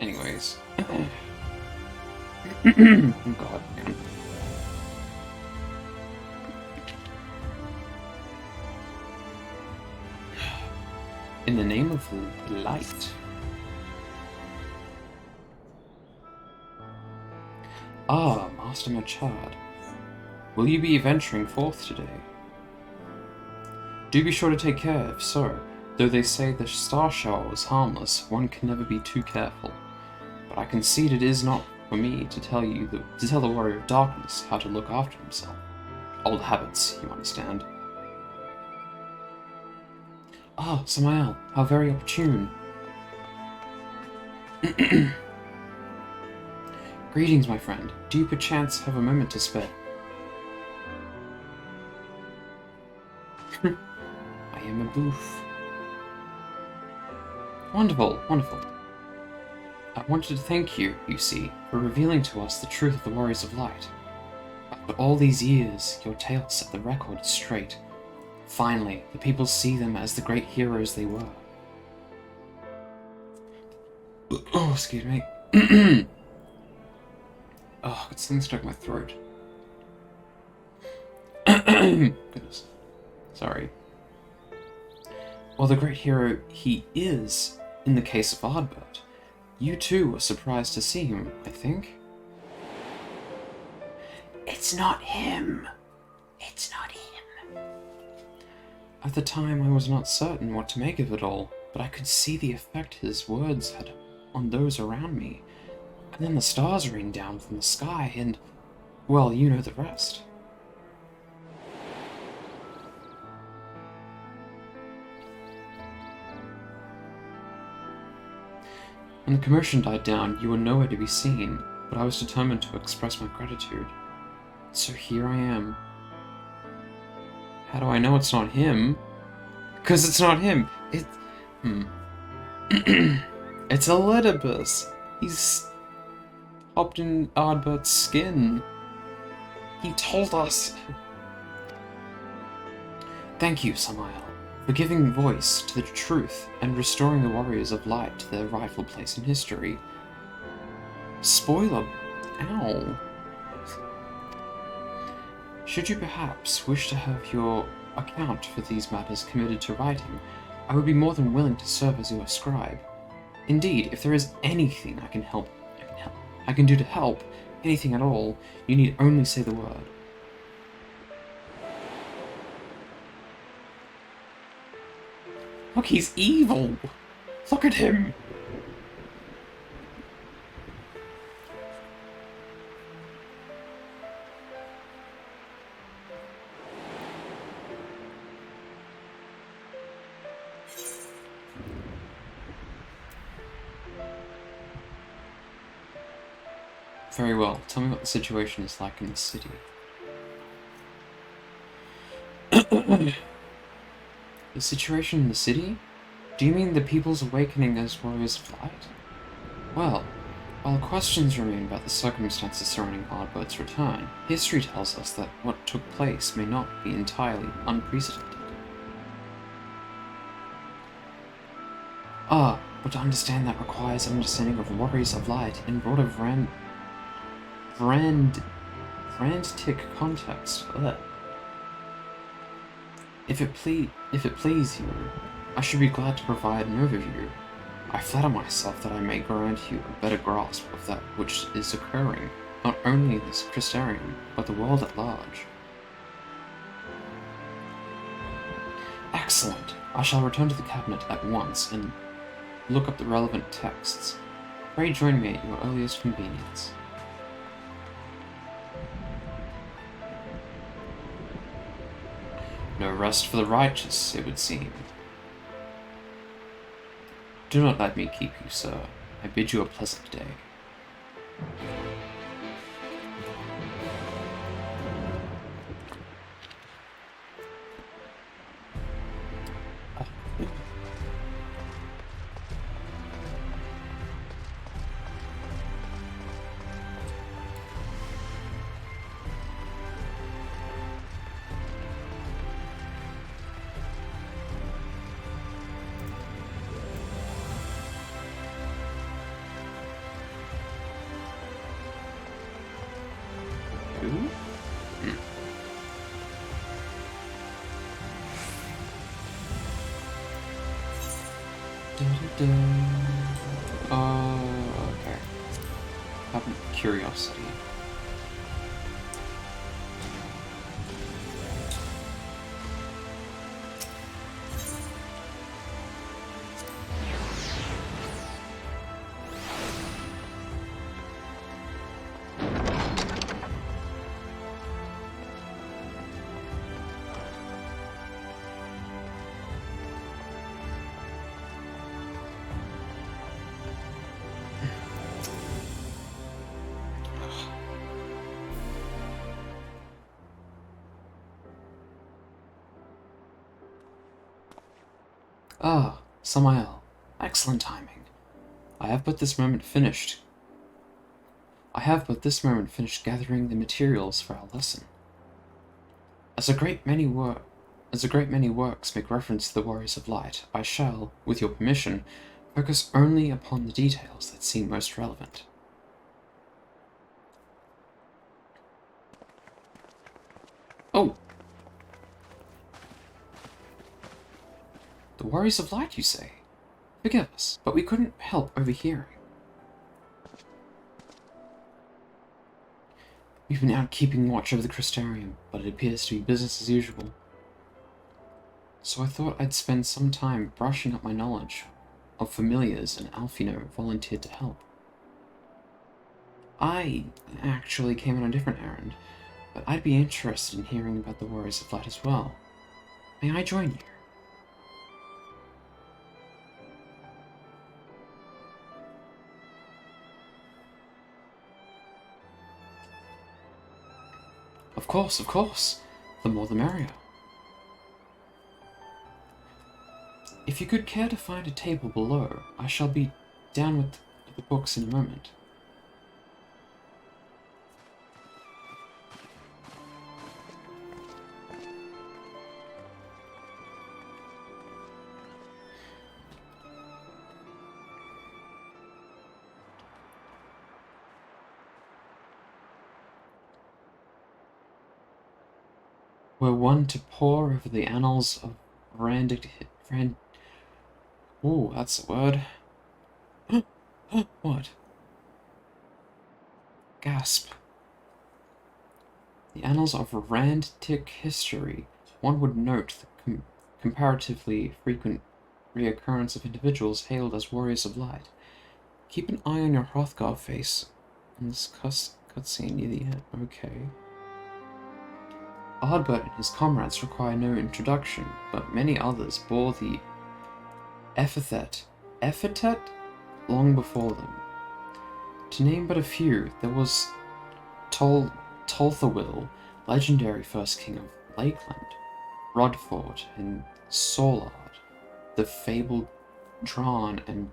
Anyways. Oh god, man. In the name of light. Ah, Master Machad. Will you be venturing forth today? Do be sure to take care, if so. Though they say the star shower was harmless, one can never be too careful. But I concede it is not for me to tell the warrior of darkness how to look after himself. Old habits, you understand. Ah, Samael, how very opportune. Greetings, my friend. Do you perchance have a moment to spare? I am a boof. Wonderful, wonderful. I wanted to thank you, you see, for revealing to us the truth of the Warriors of Light. After all these years, your tale set the record straight. Finally, the people see them as the great heroes they were. Oh, excuse me. Oh, got something stuck in my throat. Goodness. Sorry. Well, the great hero he is, in the case of Ardbert. You too were surprised to see him, I think? It's not him! It's not him! At the time, I was not certain what to make of it all, but I could see the effect his words had on those around me. And then the stars rained down from the sky, and, well, you know the rest. When the commotion died down, you were nowhere to be seen, but I was determined to express my gratitude. So here I am. How do I know it's not him? 'Cause it's not him! It's Elidibus! He's hopped in Ardbert's skin. He told us! Thank you, Samael, for giving voice to the truth and restoring the Warriors of Light to their rightful place in history. Spoiler. Ow. Should you perhaps wish to have your account for these matters committed to writing, I would be more than willing to serve as your scribe. Indeed, if there is anything I can do to help, anything at all, you need only say the word. Look, he's evil! Look at him! Very well. Tell me what the situation is like in the city. The situation in the city? Do you mean the people's awakening as warriors of light? Well, while questions remain about the circumstances surrounding Ardbert's return, history tells us that what took place may not be entirely unprecedented. Ah, but to understand that requires an understanding of warriors of light in broader frantic context. If it please you, I should be glad to provide an overview. I flatter myself that I may grant you a better grasp of that which is occurring, not only in this Crystarium, but the world at large. Excellent! I shall return to the cabinet at once and look up the relevant texts. Pray join me at your earliest convenience. No rest for the righteous, it would seem. Do not let me keep you, sir. I bid you a pleasant day. Okay. Have curiosity. Ah, Samael. Excellent timing. I have but this moment finished gathering the materials for our lesson. As a great many works make reference to the Warriors of Light, I shall, with your permission, focus only upon the details that seem most relevant. Oh! The Warriors of Light, you say? Forgive us, but we couldn't help overhearing. We've been out keeping watch over the Crystarium, but it appears to be business as usual. So I thought I'd spend some time brushing up my knowledge of familiars, and Alfino volunteered to help. I actually came on a different errand, but I'd be interested in hearing about the Warriors of Light as well. May I join you? Of course. The more the merrier. If you could care to find a table below, I shall be down with the books in a moment. Were one to pore over the annals of Ooh, that's a word. What? Gasp. The annals of Randic history, one would note the comparatively frequent reoccurrence of individuals hailed as Warriors of Light. Keep an eye on your Hrothgar face in this cutscene near the end. Okay. Ardbert and his comrades require no introduction, but many others bore the epithet long before them. To name but a few, there was Tolthawil, legendary first king of Lakeland, Rodford and Solard, the fabled Dran and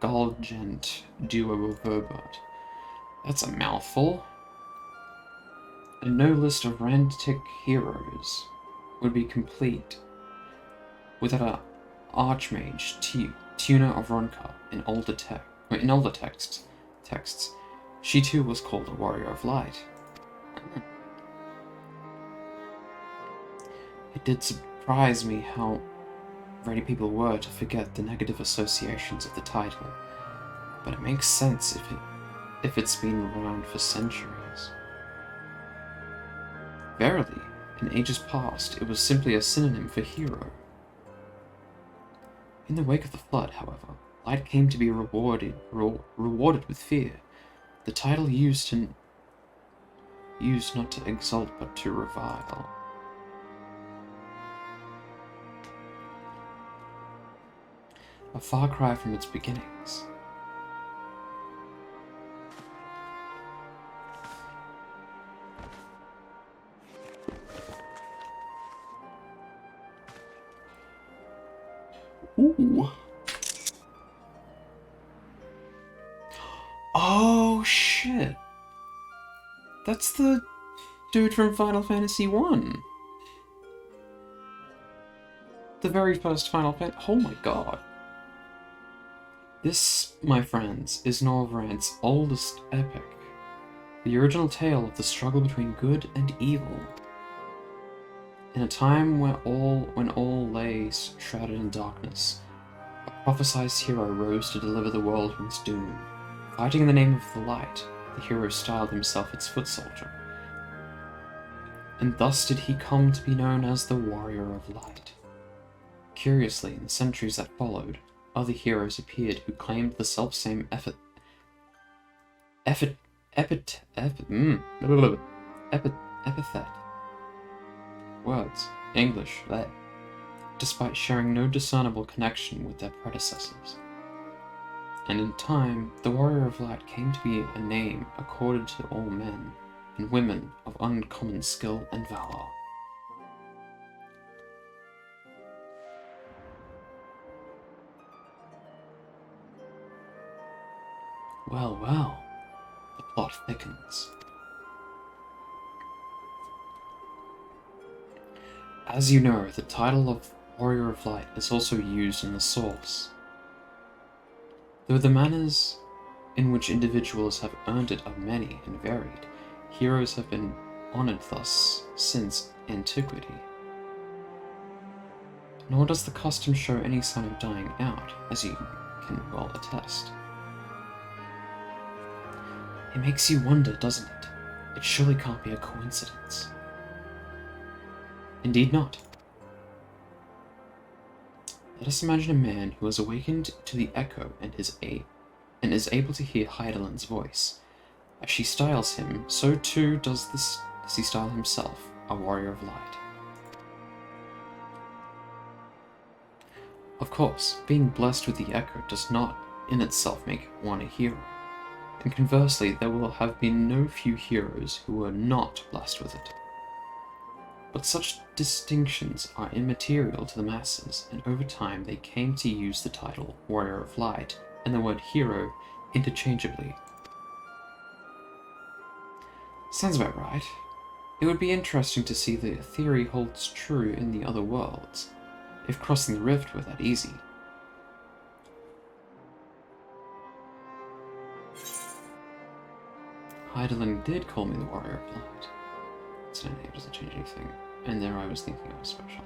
Gulgent duo of Verbert. That's a mouthful. And no list of Randic heroes would be complete without an archmage, Tuna of Ronka, in older texts. She too was called a warrior of light. It did surprise me how ready people were to forget the negative associations of the title, but it makes sense if it's been around for centuries. Verily, in ages past, it was simply a synonym for hero. In the wake of the flood, however, light came to be rewarded with fear. The title used not to exalt but to revile. A far cry from its beginnings. Ooh. Oh shit. That's the dude from Final Fantasy 1. The very first Final Fantasy. Oh my god. This, my friends, is Norvrant's oldest epic. The original tale of the struggle between good and evil. In a time when all lay shrouded in darkness, A prophesized hero rose to deliver the world from its doom. Fighting in the name of the light, the hero styled himself its foot soldier. And thus did he come to be known as the Warrior of Light. Curiously, in the centuries that followed, other heroes appeared who claimed the selfsame epithet. Words. English, there. Despite sharing no discernible connection with their predecessors. And in time, the Warrior of Light came to be a name accorded to all men and women of uncommon skill and valor. Well, well, the plot thickens. As you know, the title of Warrior of Light is also used in the source. Though the manners in which individuals have earned it are many and varied, heroes have been honored thus since antiquity. Nor does the custom show any sign of dying out, as you can well attest. It makes you wonder, doesn't it? It surely can't be a coincidence. Indeed not. Let us imagine a man who has awakened to the echo and is able to hear Heidelin's voice. As she styles him, so too does he style himself, a warrior of light. Of course, being blessed with the echo does not in itself make one a hero. And conversely, there will have been no few heroes who were not blessed with it. But such distinctions are immaterial to the masses, and over time they came to use the title Warrior of Light and the word hero interchangeably. Sounds about right. It would be interesting to see the theory holds true in the other worlds, if crossing the rift were that easy. Heidelin did call me the Warrior of Light. It's no name, doesn't change anything. And there I was thinking I was special.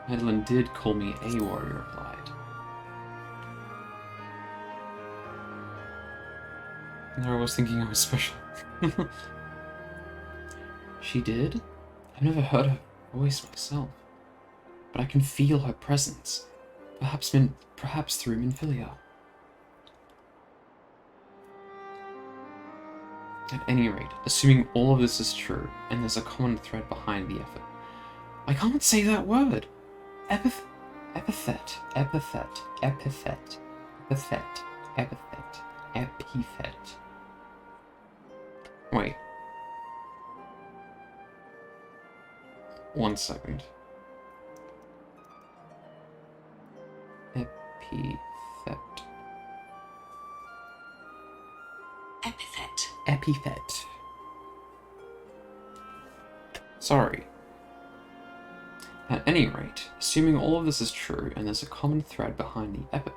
Heidelin did call me a Warrior of Light. And there I was thinking I was special. She did? I've never heard her voice myself. But I can feel her presence. Perhaps through Minfilia. At any rate, assuming all of this is true, and there's a common thread behind the effort. I can't say that word! Epithet. Wait. 1 second. Epithet. Epithet. Sorry. At any rate, assuming all of this is true, and there's a common thread behind the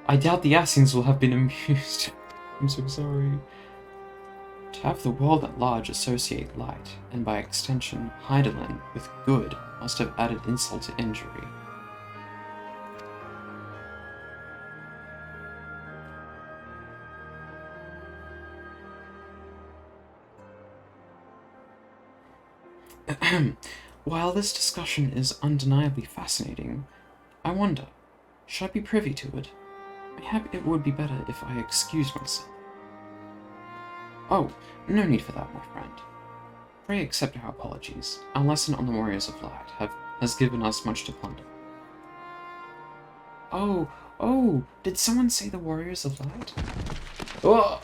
I doubt the Ascians will have been amused. I'm so sorry. To have the world at large associate light, and by extension, Heidelin, with good, must have added insult to injury. While this discussion is undeniably fascinating, I wonder, should I be privy to it? Mayhap it would be better if I excused myself. Oh, no need for that, my friend. Pray accept our apologies. Our lesson on the Warriors of Light has given us much to ponder. Oh, did someone say the Warriors of Light? Oh!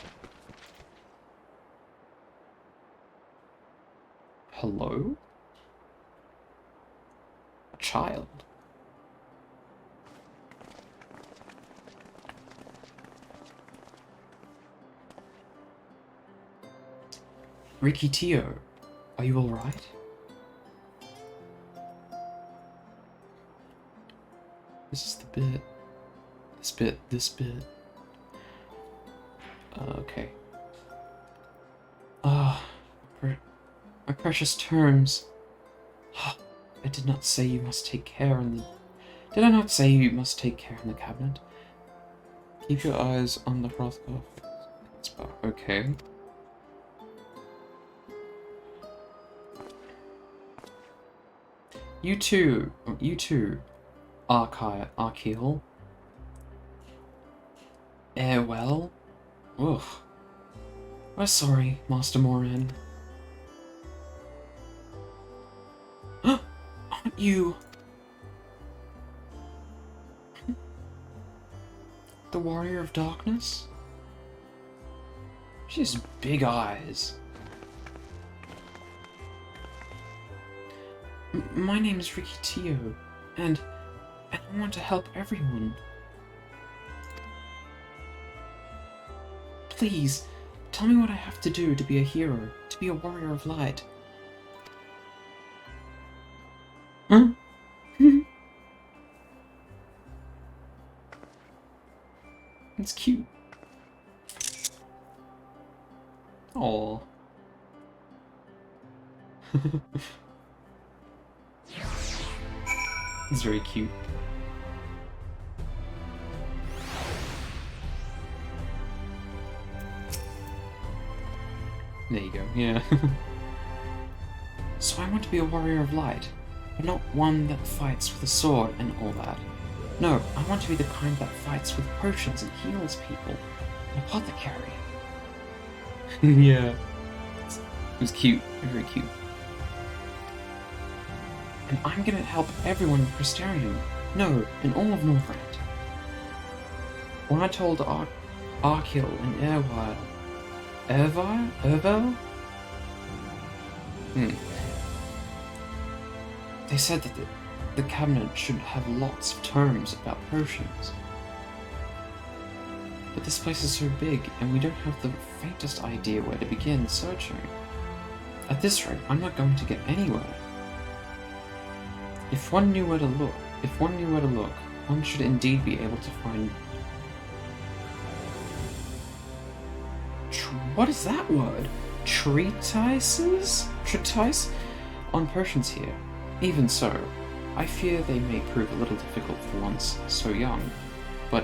Hello? A child? Rikitio, are you alright? This is the bit. This bit. Okay. My precious terms. I did not say you must take care in the... Did I not say you must take care in the cabinet? Keep your eyes on the Hrothgar. Okay. You too, Archeal. Well? Ugh. We're sorry, Master Moran. Aren't you... the Warrior of Darkness? She has big eyes. My name is Ricky Tio, and I want to help everyone. Please, tell me what I have to do to be a hero, to be a warrior of light. Huh? It's cute. Aww. It's very cute. There you go, yeah. So I want to be a warrior of light, but not one that fights with a sword and all that. No, I want to be the kind that fights with potions and heals people. An apothecary. Yeah. It was cute, very cute. And I'm gonna help everyone in Crystarium. No, in all of Northrend. When I told Archeal and Ervel? They said that the cabinet should have lots of terms about potions. But this place is so big, and we don't have the faintest idea where to begin searching. At this rate, I'm not going to get anywhere. If one knew where to look, one should indeed be able to find... What is that word? Treatises? Treatise? On potions here. Even so, I fear they may prove a little difficult for once so young. But,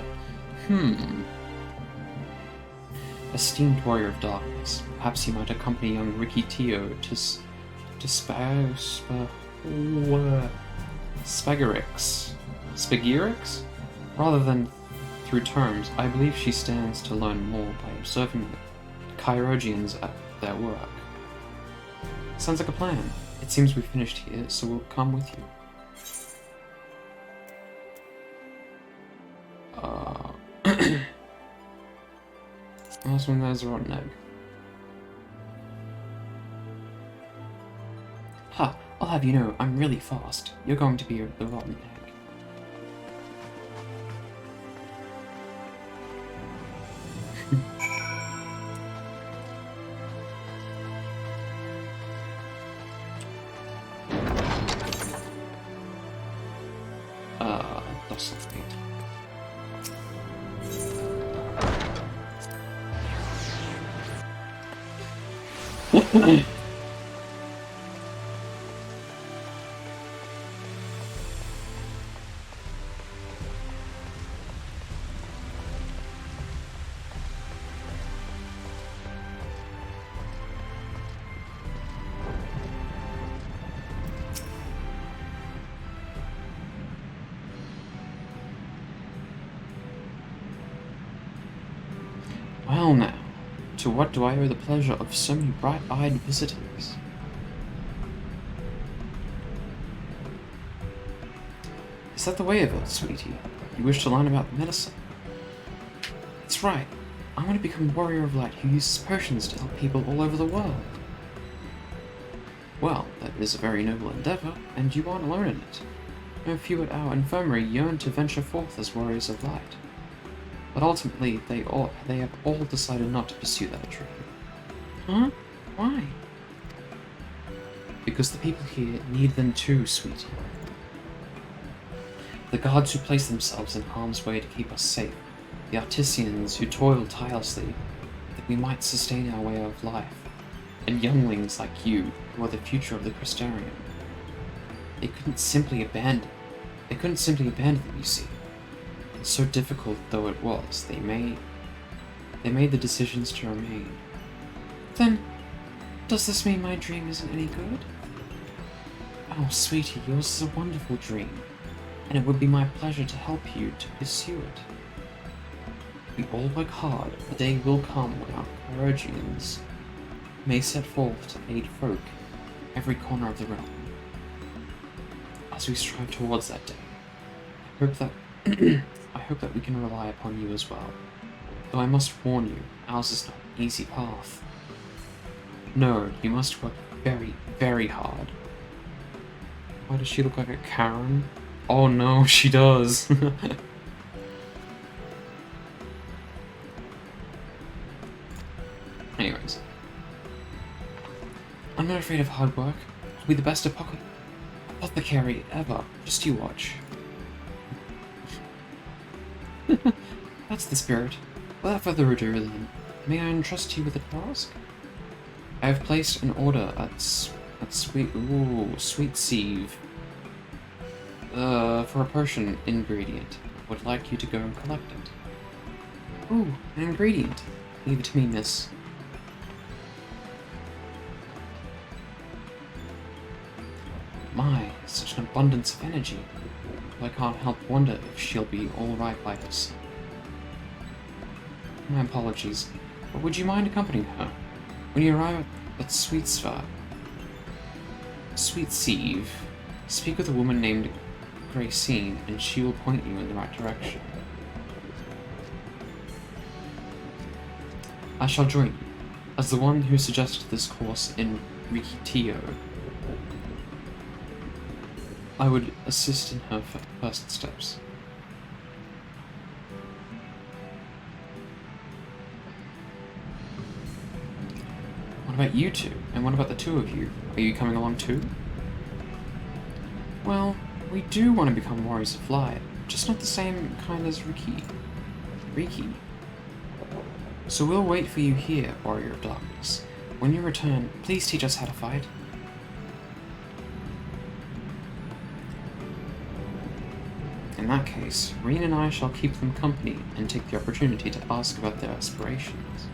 Esteemed warrior of darkness, perhaps you might accompany young Ricky Tio to Spagirix? Rather than through terms, I believe she stands to learn more by observing the Chirurgians at their work. Sounds like a plan. It seems we've finished here, so we'll come with you. Last one, there's a rotten egg. Ha! I'll have you know, I'm really fast. You're going to be the rotten egg. Docile fate. Well now, to what do I owe the pleasure of so many bright-eyed visitors? Is that the way of it, sweetie? You wish to learn about medicine? That's right. I want to become a warrior of light who uses potions to help people all over the world. Well, that is a very noble endeavor, and you aren't alone in it. No few at our infirmary yearn to venture forth as warriors of light. But ultimately, they have all decided not to pursue that dream. Huh? Why? Because the people here need them too, sweetie. The guards who place themselves in harm's way to keep us safe, the artisans who toil tirelessly that we might sustain our way of life, and younglings like you who are the future of the Crystarium. They couldn't simply abandon. They couldn't simply abandon them, you see. So difficult though it was, they made the decisions to remain. Then, does this mean my dream isn't any good? Oh, sweetie, yours is a wonderful dream, and it would be my pleasure to help you to pursue it. We all work hard. The day will come when our courageans may set forth to aid folk every corner of the realm. As we strive towards that day, I hope that we can rely upon you as well. Though I must warn you, ours is not an easy path. No, you must work very, very hard. Why does she look like a Karen? Oh no, she does. Anyways. I'm not afraid of hard work. I'll be the best apothecary ever. Just you watch. That's the spirit. Without further ado then, may I entrust you with a task? I have placed an order at Sweet Sieve for a potion ingredient. I would like you to go and collect it. Ooh, an ingredient. Leave it to me, miss. My, such an abundance of energy. I can't help wonder if she'll be alright by herself. My apologies, but would you mind accompanying her? When you arrive at Sweet Sieve, speak with a woman named Gracine, and she will point you in the right direction. I shall join you, as the one who suggested this course in Rikitio. I would assist in her first steps. What about you two? And what about the two of you? Are you coming along too? Well, we do want to become warriors of light, just not the same kind as Riki. So we'll wait for you here, warrior of darkness. When you return, please teach us how to fight. In that case, Reen and I shall keep them company and take the opportunity to ask about their aspirations.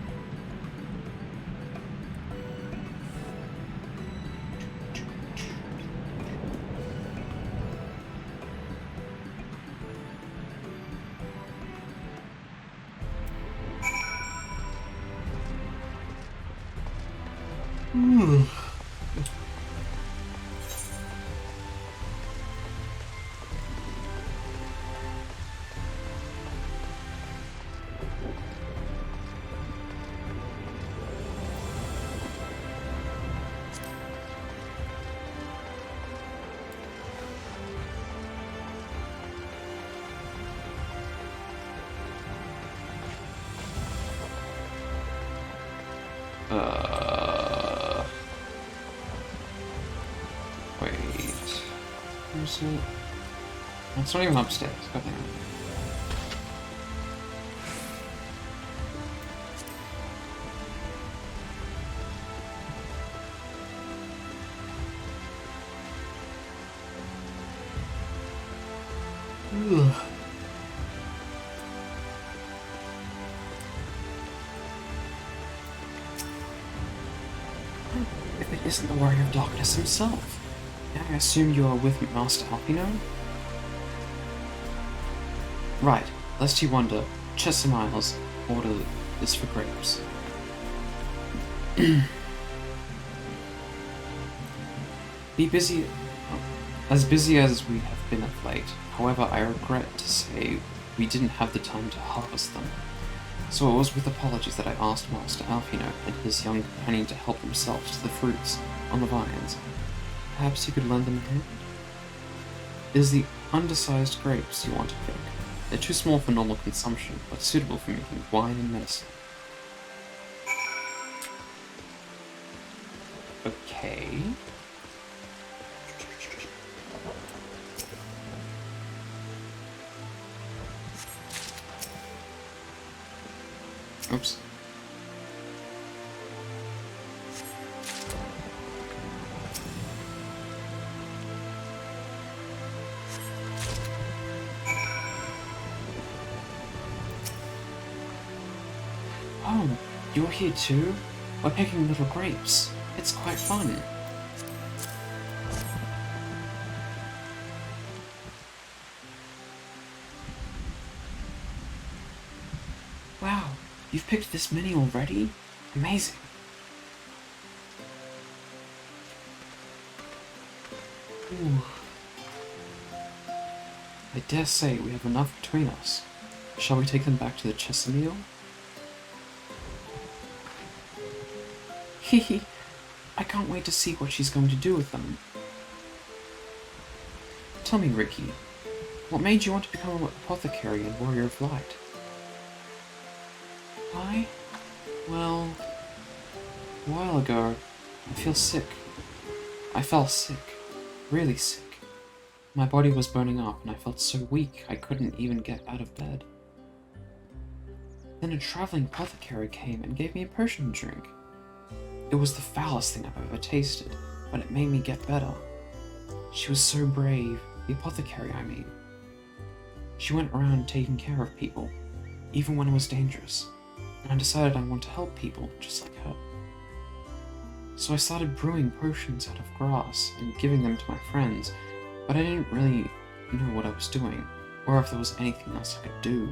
Wait. Where's it? It's not even upstairs. God damn it. Ugh. If it isn't the Warrior of Darkness himself, may I assume you are with Master Alpino? Right, lest you wonder, Chester Miles ordered this for grapes. As busy as we have been of late. However, I regret to say we didn't have the time to harvest them. So it was with apologies that I asked Master Alpino and his young companion to help themselves to the fruits on the vines. Perhaps you could lend them a hand? It is the undersized grapes you want to pick. They're too small for normal consumption, but suitable for making wine and medicine. Okay. Oops. Oh, you're here too? We're picking little grapes. It's quite fun. Wow, you've picked this many already? Amazing. Ooh. I dare say we have enough between us. Shall we take them back to the Chesameal? Hehe, I can't wait to see what she's going to do with them. Tell me, Ricky, what made you want to become an apothecary and warrior of light? I? Well, a while ago, I fell sick. Really sick. My body was burning up and I felt so weak I couldn't even get out of bed. Then a traveling apothecary came and gave me a potion to drink. It was the foulest thing I've ever tasted, but it made me get better. She was so brave, the apothecary I mean. She went around taking care of people, even when it was dangerous, and I decided I want to help people just like her. So I started brewing potions out of grass and giving them to my friends, but I didn't really know what I was doing, or if there was anything else I could do.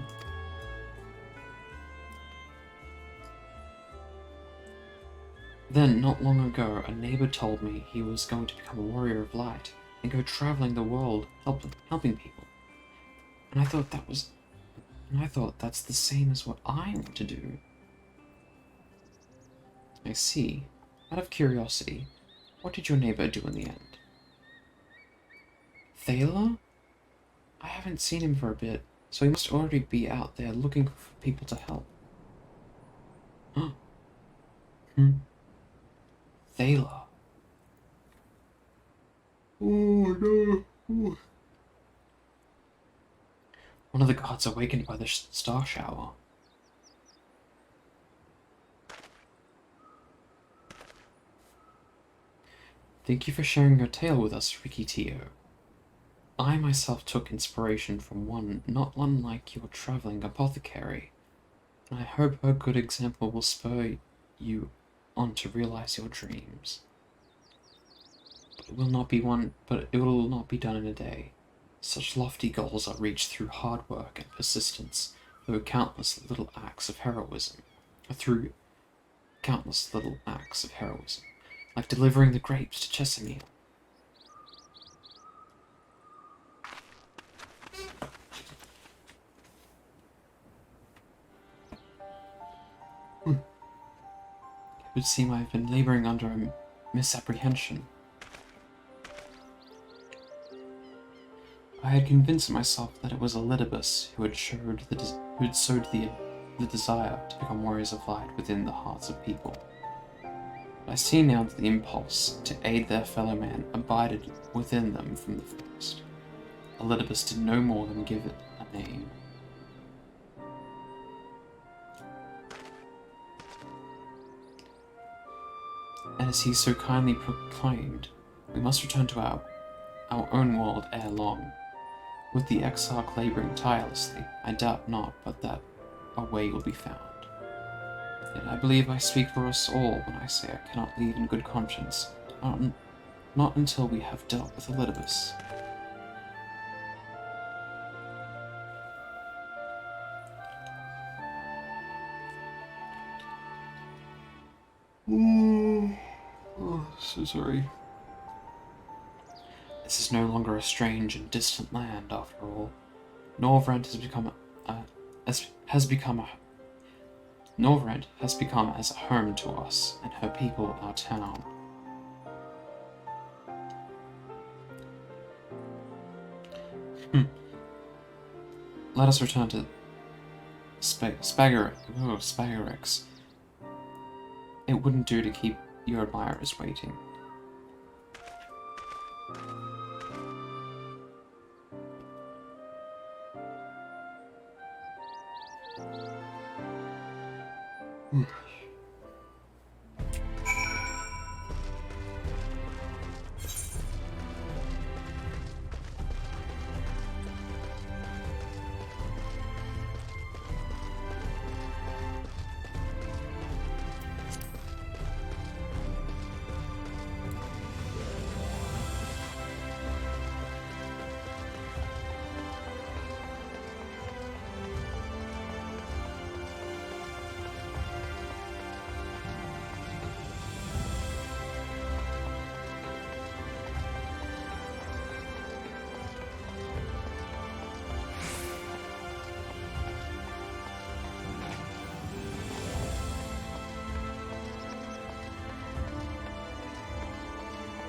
Then, not long ago, a neighbor told me he was going to become a warrior of light and go traveling the world helping people. And I thought that's the same as what I want to do. I see. Out of curiosity, what did your neighbor do in the end? Thaler? I haven't seen him for a bit, so he must already be out there looking for people to help. Huh? Thaler. Oh no. Ooh. One of the gods awakened by the star shower. Thank you for sharing your tale with us, Ricky Tio. I myself took inspiration from one not unlike your traveling apothecary, and I hope her good example will spur you on to realize your dreams. But it will not be done in a day. Such lofty goals are reached through hard work and persistence, through countless little acts of heroism, like delivering the grapes to Chesameal. It would seem I have been laboring under a misapprehension. I had convinced myself that it was Elidibus who had sowed the desire to become warriors of light within the hearts of people. But I see now that the impulse to aid their fellow man abided within them from the first. Elidibus did no more than give it a name. And as he so kindly proclaimed, we must return to our own world ere long. With the exarch labouring tirelessly, I doubt not but that a way will be found. Yet I believe I speak for us all when I say I cannot leave in good conscience, not until we have dealt with Elidibus. Oh, so sorry. This is no longer a strange and distant land, after all. Norvrent has become as a home to us, and her people our town. Let us return to Spagarix. It wouldn't do to keep your admirers waiting.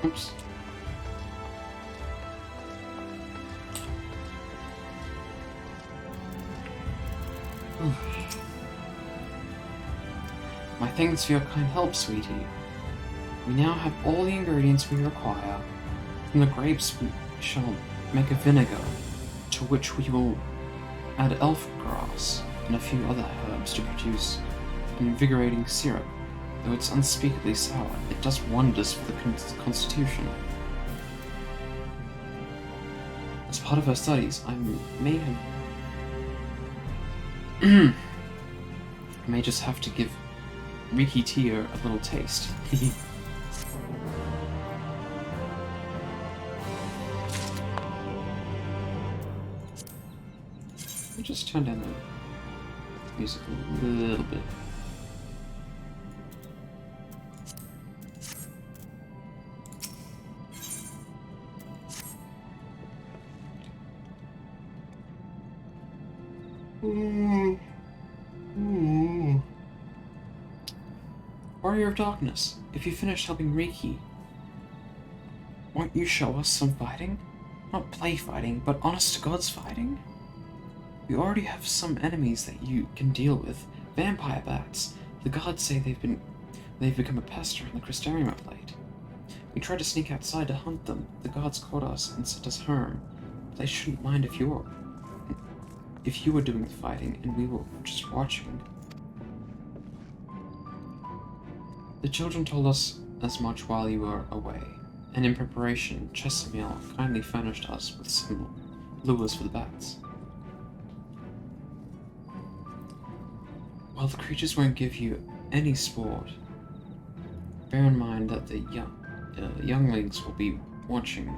Oops. My thanks for your kind help, sweetie. We now have all the ingredients we require. From the grapes we shall make a vinegar, to which we will add elf grass and a few other herbs to produce an invigorating syrup. Though it's unspeakably sour, it does wonders for the constitution. As part of her studies, I may just have to give Riki Tier a little taste. I'll just turn down the music a little bit. Warrior of Darkness, if you finish helping Riki, won't you show us some fighting? Not play fighting, but honest to God's fighting? We already have some enemies that you can deal with. Vampire bats. The guards say they've become a pester in the Crystarium of late. We tried to sneak outside to hunt them. The guards caught us and sent us home. They shouldn't mind if you were doing the fighting and we were just watching. The children told us as much while you were away, and in preparation, Chesamil kindly furnished us with some lures for the bats. While the creatures won't give you any sport, bear in mind that the younglings will be watching.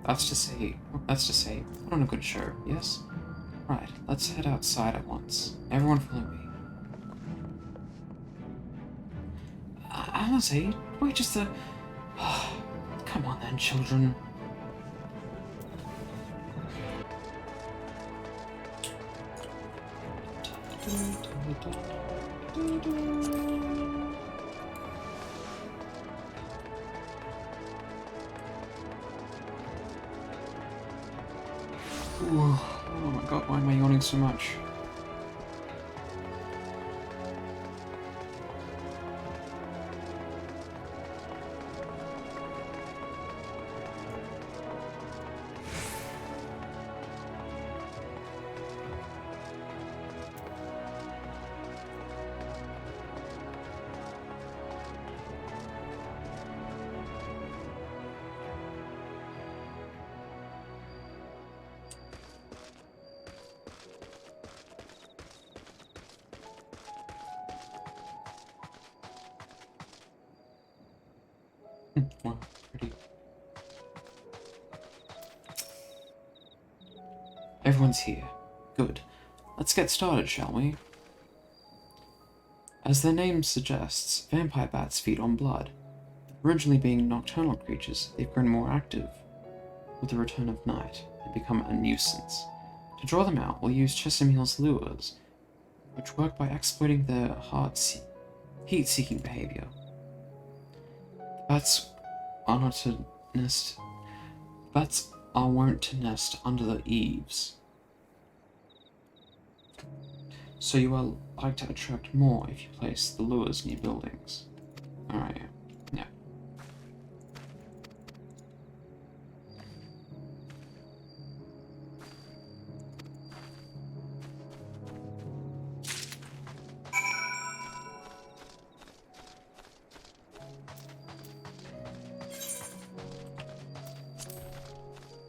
That's to say, put on a good show, yes? Right, let's head outside at once. Everyone follow me. Alizé, wait just a... Come on then, children. Ooh, oh my god, why am I yawning so much? Wow, pretty. Everyone's here. Good. Let's get started, shall we? As their name suggests, vampire bats feed on blood. Originally being nocturnal creatures, they've grown more active with the return of night and become a nuisance. To draw them out, we'll use Chesamil's lures, which work by exploiting their heat-seeking behavior. Bats are wont to nest under the eaves, so you are like to attract more if you place the lures near buildings. Alright, yeah.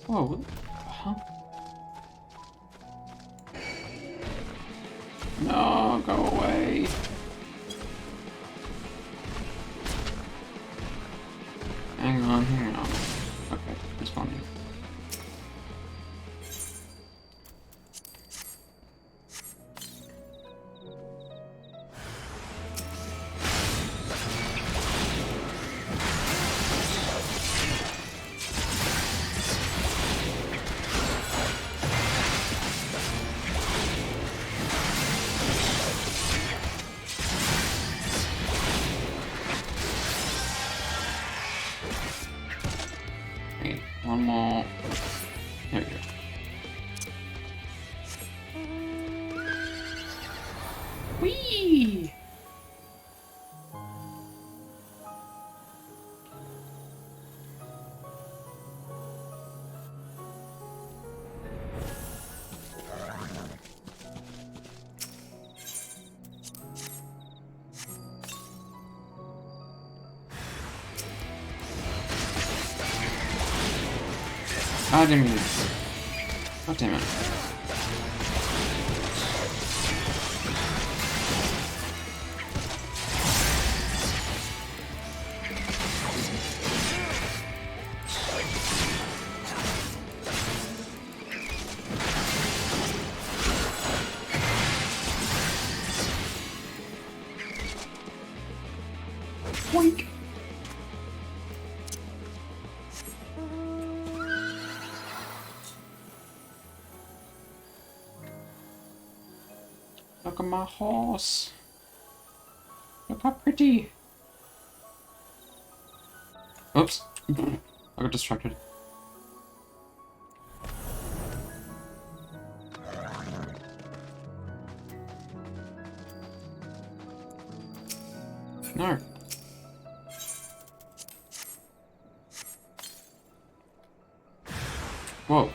Whoa, huh? No, go away. Hang on. Okay, it's fine. Whee! I didn't mean it. God damn it. Boink. Look at my horse. Look how pretty. Oops. I got distracted. No. Whoa.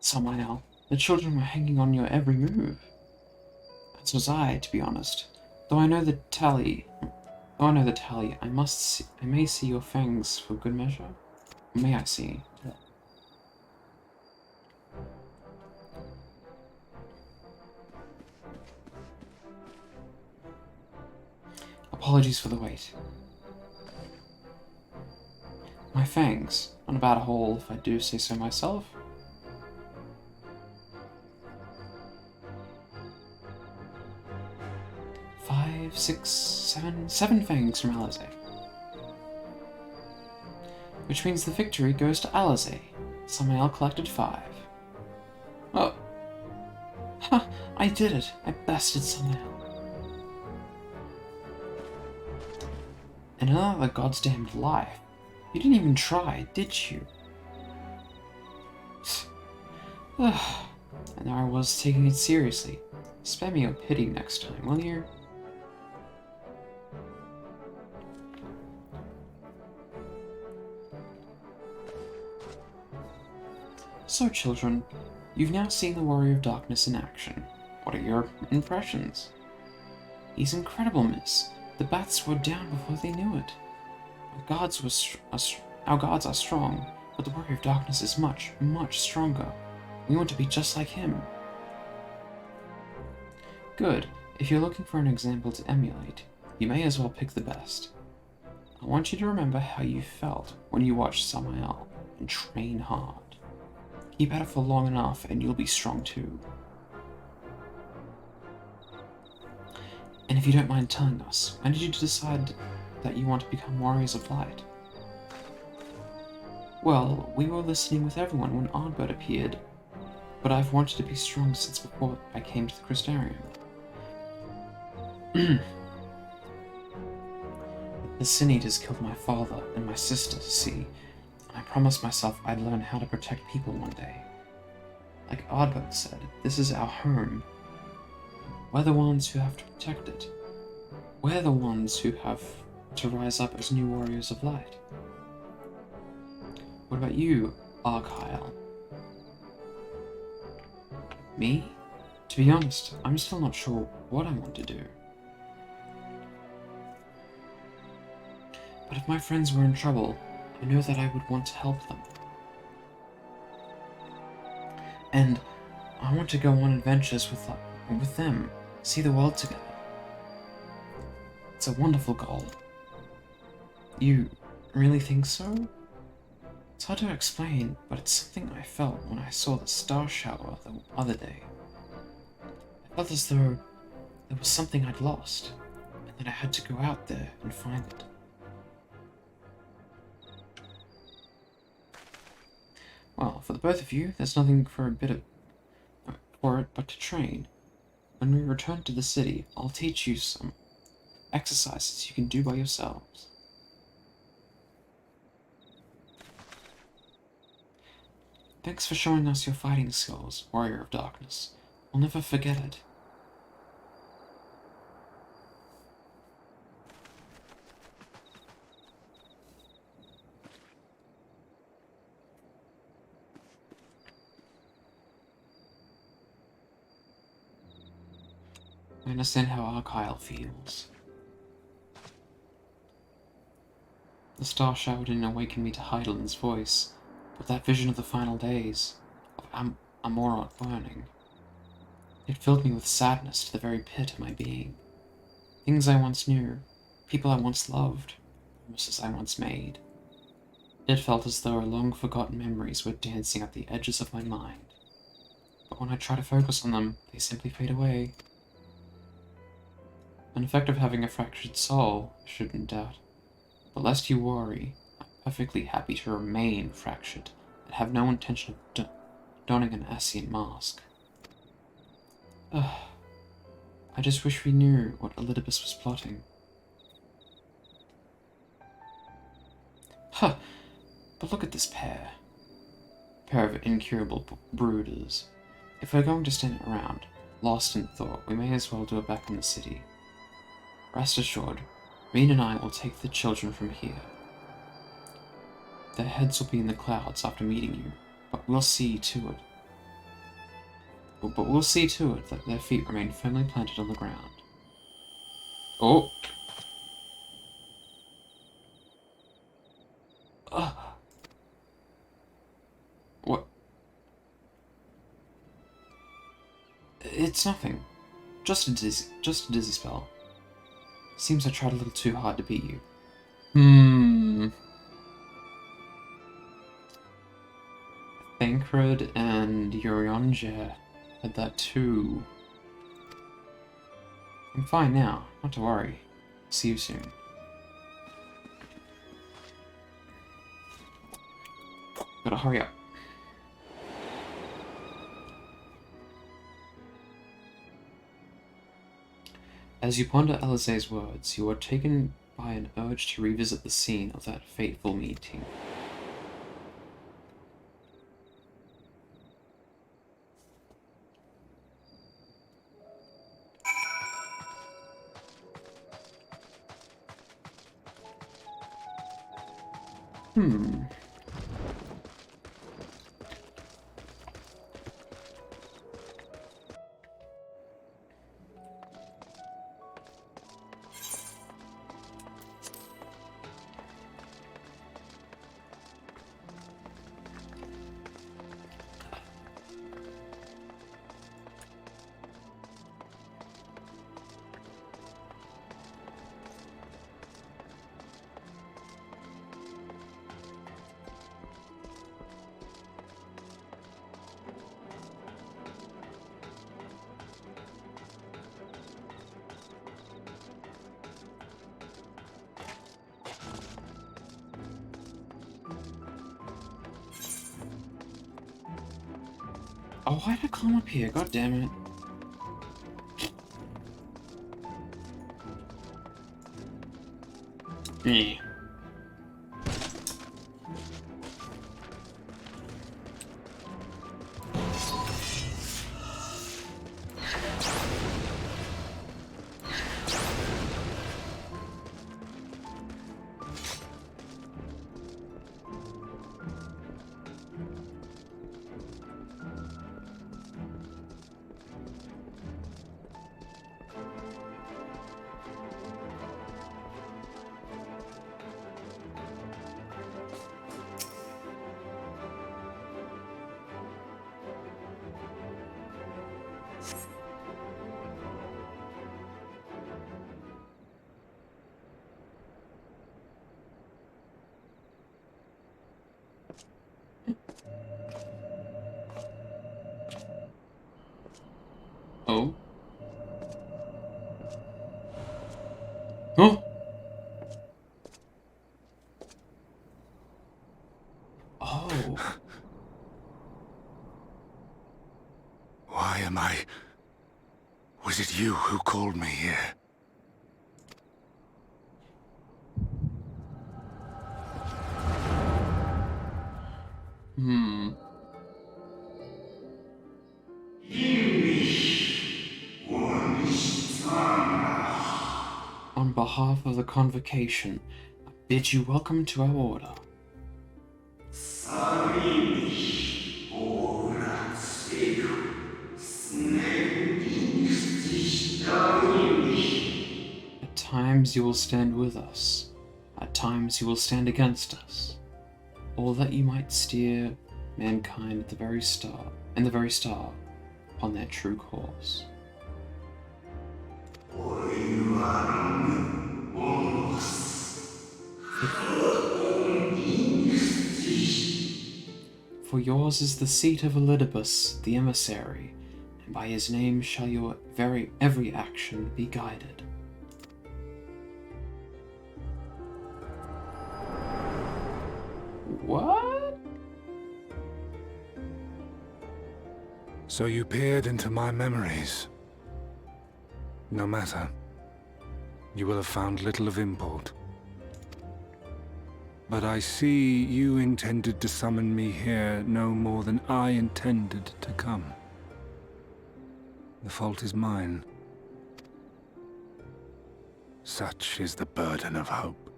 Somehow, the children were hanging on your every move. As was I, to be honest. Though I know the tally, I may see your fangs for good measure. May I see? Apologies for the wait. My fangs, not a bad haul if I do say so myself. 5, 6, 7 fangs from Alizé. Which means the victory goes to Alizé. Samael collected 5. Oh. Ha! I did it! I bested Samael. And another goddamned life. You didn't even try, did you? And there I was taking it seriously. Spare me your pity next time, will you? So, children, you've now seen the Warrior of Darkness in action. What are your impressions? He's incredible, miss. The bats were down before they knew it. Our gods are strong, but the Warrior of Darkness is much, much stronger. We want to be just like him. Good. If you're looking for an example to emulate, you may as well pick the best. I want you to remember how you felt when you watched Samael, and train hard. Keep at it for long enough, and you'll be strong too. And if you don't mind telling us, when did you decide that you want to become Warriors of Light? Well, we were listening with everyone when Ardbert appeared, but I've wanted to be strong since before I came to the Crystarium. The Sin Eaters killed my father and my sister, see? I promised myself I'd learn how to protect people one day. Like Ardbert said, this is our home. We're the ones who have to protect it. We're the ones who have to rise up as new Warriors of Light. What about you, Argyle? Me? To be honest, I'm still not sure what I want to do. But if my friends were in trouble, I know that I would want to help them. And I want to go on adventures with them, see the world together. It's a wonderful goal. You really think so? It's hard to explain, but it's something I felt when I saw the star shower the other day. I felt as though there was something I'd lost, and that I had to go out there and find it. Well, for the both of you, there's nothing for it but to train. When we return to the city, I'll teach you some exercises you can do by yourselves. Thanks for showing us your fighting skills, Warrior of Darkness. I'll never forget it. I understand how Argyle feels. The star shower didn't awaken me to Heidelman's voice, but that vision of the final days, of Amorot burning, it filled me with sadness to the very pit of my being. Things I once knew, people I once loved, promises I once made. It felt as though long-forgotten memories were dancing at the edges of my mind. But when I try to focus on them, they simply fade away. An effect of having a fractured soul, I shouldn't doubt. But lest you worry, I'm perfectly happy to remain fractured and have no intention of donning an Ascian mask. I just wish we knew what Elidibus was plotting. Huh, but look at this pair. A pair of incurable brooders. If we're going to stand around, lost in thought, we may as well do it back in the city. Rest assured, Reed and I will take the children from here. Their heads will be in the clouds after meeting you, but we'll see to it that their feet remain firmly planted on the ground. Oh! What? It's nothing. Just a dizzy spell. Seems I tried a little too hard to beat you. Thancred and Urianger had that too. I'm fine now, not to worry. See you soon. Gotta hurry up. As you ponder Alizé's words, you are taken by an urge to revisit the scene of that fateful meeting. Oh, why'd I climb up here? God damn it. Eh. Oh! Oh. Why am I... Was it you who called me here? Hmm. On behalf of the Convocation, I bid you welcome to our order. At times you will stand with us, at times you will stand against us, or that you might steer mankind at the very star, upon their true course. For yours is the seat of Elidibus, the emissary, and by his name shall your every action be guided. What? So you peered into my memories. No matter. You will have found little of import. But I see you intended to summon me here no more than I intended to come. The fault is mine. Such is the burden of hope.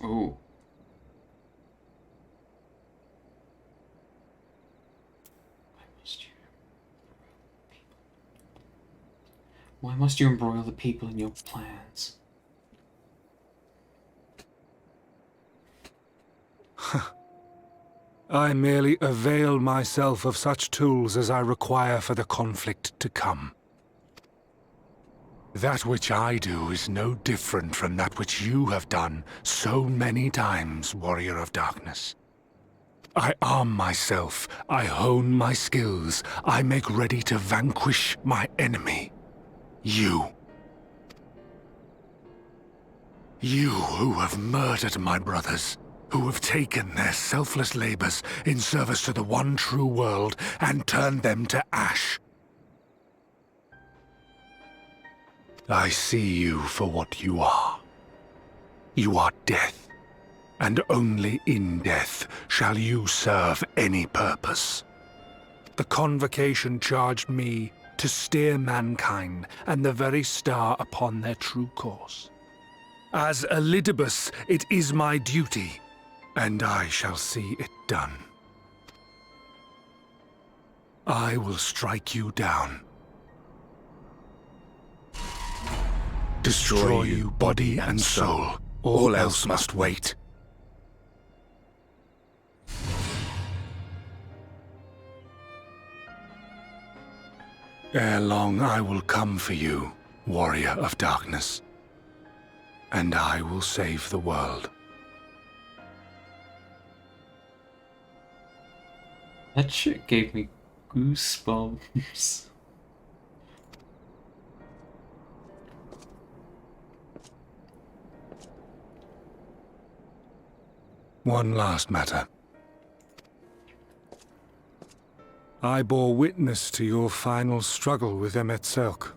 Oh. Why must you embroil the people in your plans? I merely avail myself of such tools as I require for the conflict to come. That which I do is no different from that which you have done so many times, Warrior of Darkness. I arm myself, I hone my skills, I make ready to vanquish my enemy. You. You who have murdered my brothers, who have taken their selfless labors in service to the one true world and turned them to ash. I see you for what you are. You are death, and only in death shall you serve any purpose. The Convocation charged me to steer mankind and the very star upon their true course. As Elidibus, it is my duty, and I shall see it done. I will strike you down. Destroy you body and soul. All else must wait. Ere long I will come for you, Warrior of Darkness. And I will save the world. That shit gave me goosebumps. One last matter. I bore witness to your final struggle with Emet-Selch.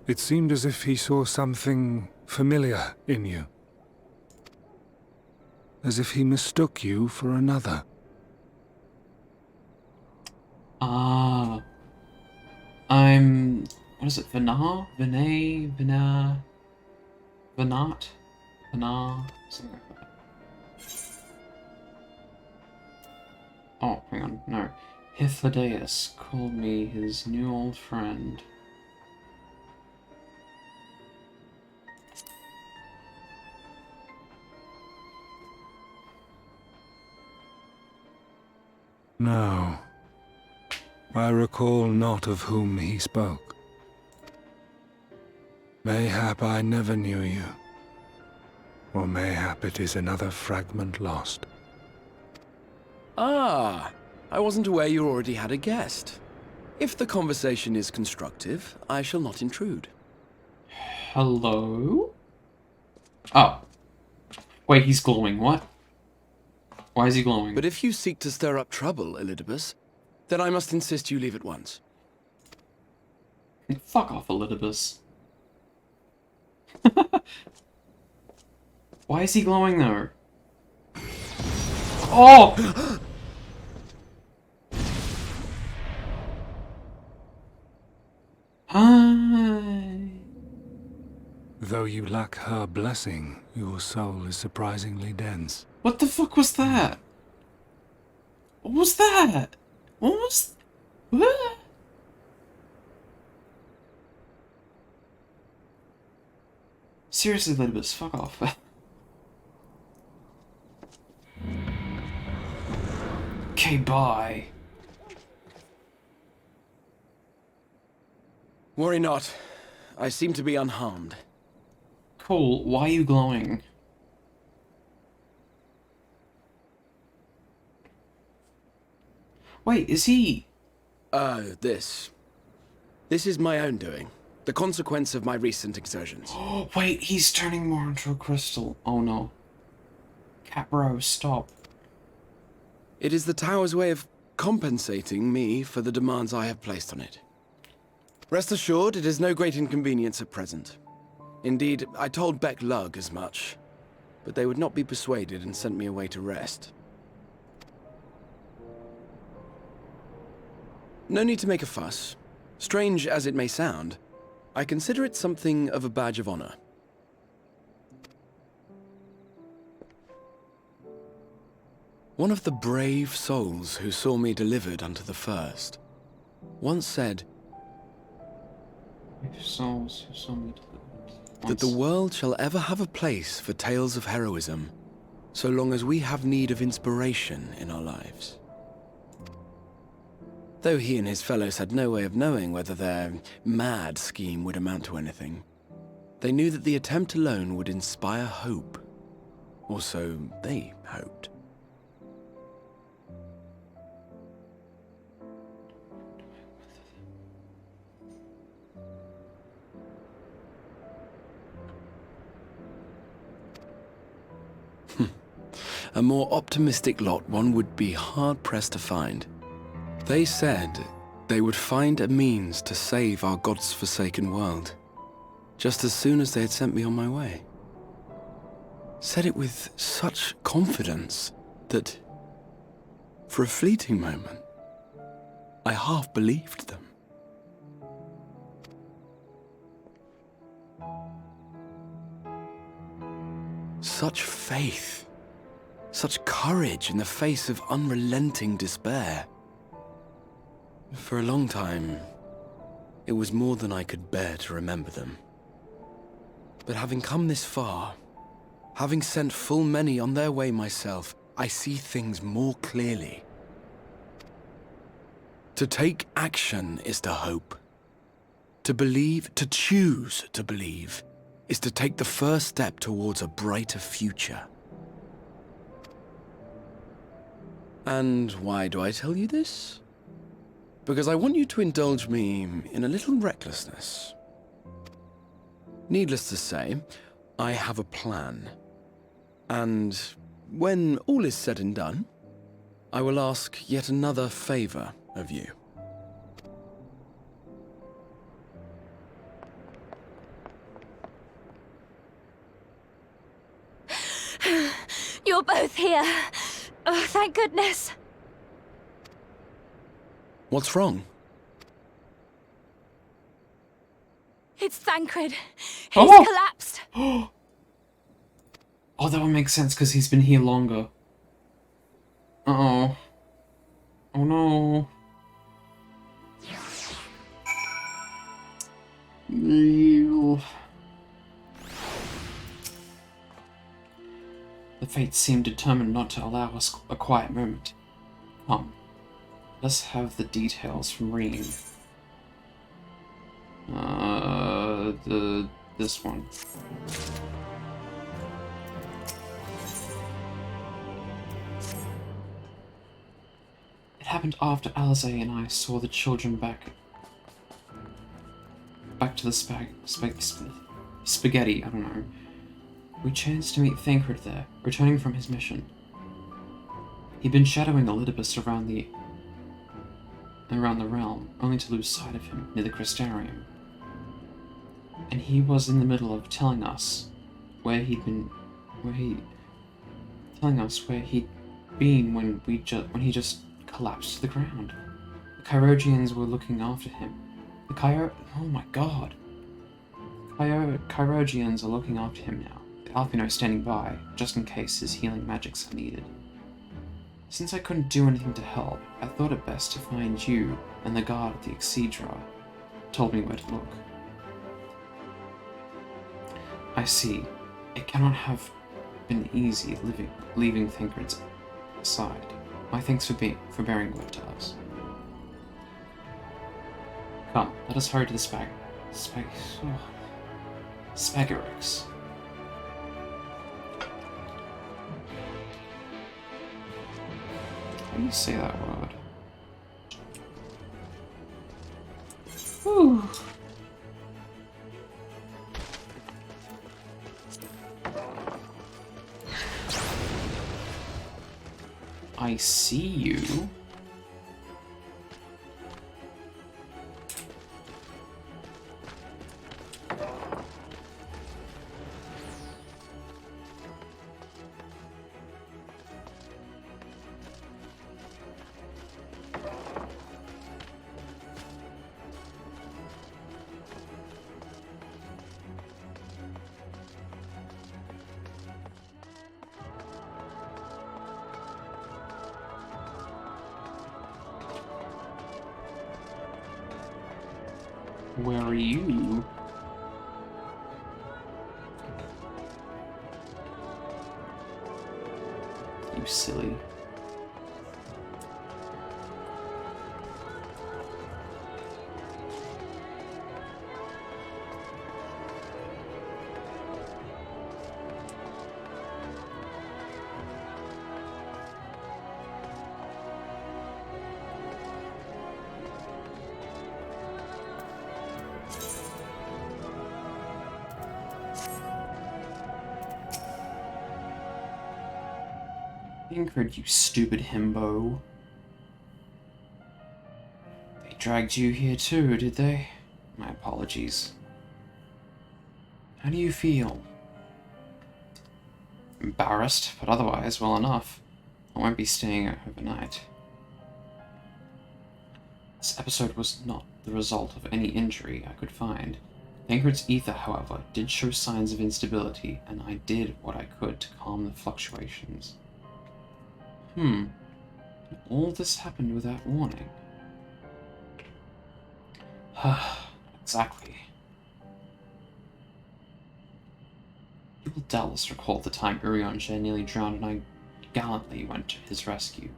It seemed as if he saw something familiar in you. As if he mistook you for another. What is it, Vinar? Vinay? Vinar? Vinat? Vinar? Something like that. Oh, hang on, no. Hythlodaeus called me his new old friend. No. I recall not of whom he spoke. Mayhap I never knew you. Or mayhap it is another fragment lost. Ah, I wasn't aware you already had a guest. If the conversation is constructive, I shall not intrude. Hello? Oh. Wait, he's glowing. What? Why is he glowing? But if you seek to stir up trouble, Elidibus, then I must insist you leave at once. Fuck off, Elidibus. Why is he glowing though? Oh! Hi. Though you lack her blessing, your soul is surprisingly dense. What the fuck was that? What was that? What was... What? Seriously, Elidibus, fuck off. Okay, bye. Worry not. I seem to be unharmed. Cool, why are you glowing? Wait, is he... This. This is my own doing. The consequence of my recent exertions. Oh, wait, he's turning more into a crystal. Oh no. Cat bro, stop. It is the tower's way of compensating me for the demands I have placed on it. Rest assured, it is no great inconvenience at present. Indeed, I told Beck Lug as much, but they would not be persuaded and sent me away to rest. No need to make a fuss. Strange as it may sound, I consider it something of a badge of honor. One of the brave souls who saw me delivered unto the first once said Souls who saw me that the world shall ever have a place for tales of heroism, so long as we have need of inspiration in our lives. Though he and his fellows had no way of knowing whether their mad scheme would amount to anything, they knew that the attempt alone would inspire hope. Or so they hoped. A more optimistic lot one would be hard-pressed to find. They said they would find a means to save our God's forsaken world, just as soon as they had sent me on my way. Said it with such confidence that, for a fleeting moment, I half believed them. Such faith, such courage in the face of unrelenting despair. For a long time, it was more than I could bear to remember them. But having come this far, having sent full many on their way myself, I see things more clearly. To take action is to hope. To believe, to choose to believe, is to take the first step towards a brighter future. And why do I tell you this? Because I want you to indulge me in a little recklessness. Needless to say, I have a plan. And when all is said and done, I will ask yet another favor of you. You're both here. Oh, thank goodness. What's wrong? It's Thancred. He's Oh! collapsed. Oh, that would make sense because he's been here longer. Uh-oh. Oh no. Ew. The fates seem determined not to allow us a quiet moment. Come, let's have the details from Reen. This one. It happened after Alisaie and I saw the children back to the spaghetti, I don't know. We chanced to meet Thancred there, returning from his mission. He'd been shadowing Elidibus around the realm, only to lose sight of him near the Crystarium. And he was in the middle of telling us where he'd been when he just collapsed to the ground. The Chirurgians were looking after him. Oh my god. Chirurgians are looking after him now. The Alphino standing by, just in case his healing magics are needed. Since I couldn't do anything to help, I thought it best to find you, and the guard at the XIV told me where to look. I see. It cannot have been easy leaving Thancred's side. My thanks for bearing word to us. Come, let us hurry to the Spagarix. How do you say that word? Whew. I see you. Where are you? You silly. Thancred, you stupid himbo. They dragged you here too, did they? My apologies. How do you feel? Embarrassed, but otherwise well enough. I won't be staying overnight. This episode was not the result of any injury I could find. Thancred's ether, however, did show signs of instability, and I did what I could to calm the fluctuations. All this happened without warning. Exactly. You will doubtless recall the time Urianger nearly drowned and I gallantly went to his rescue.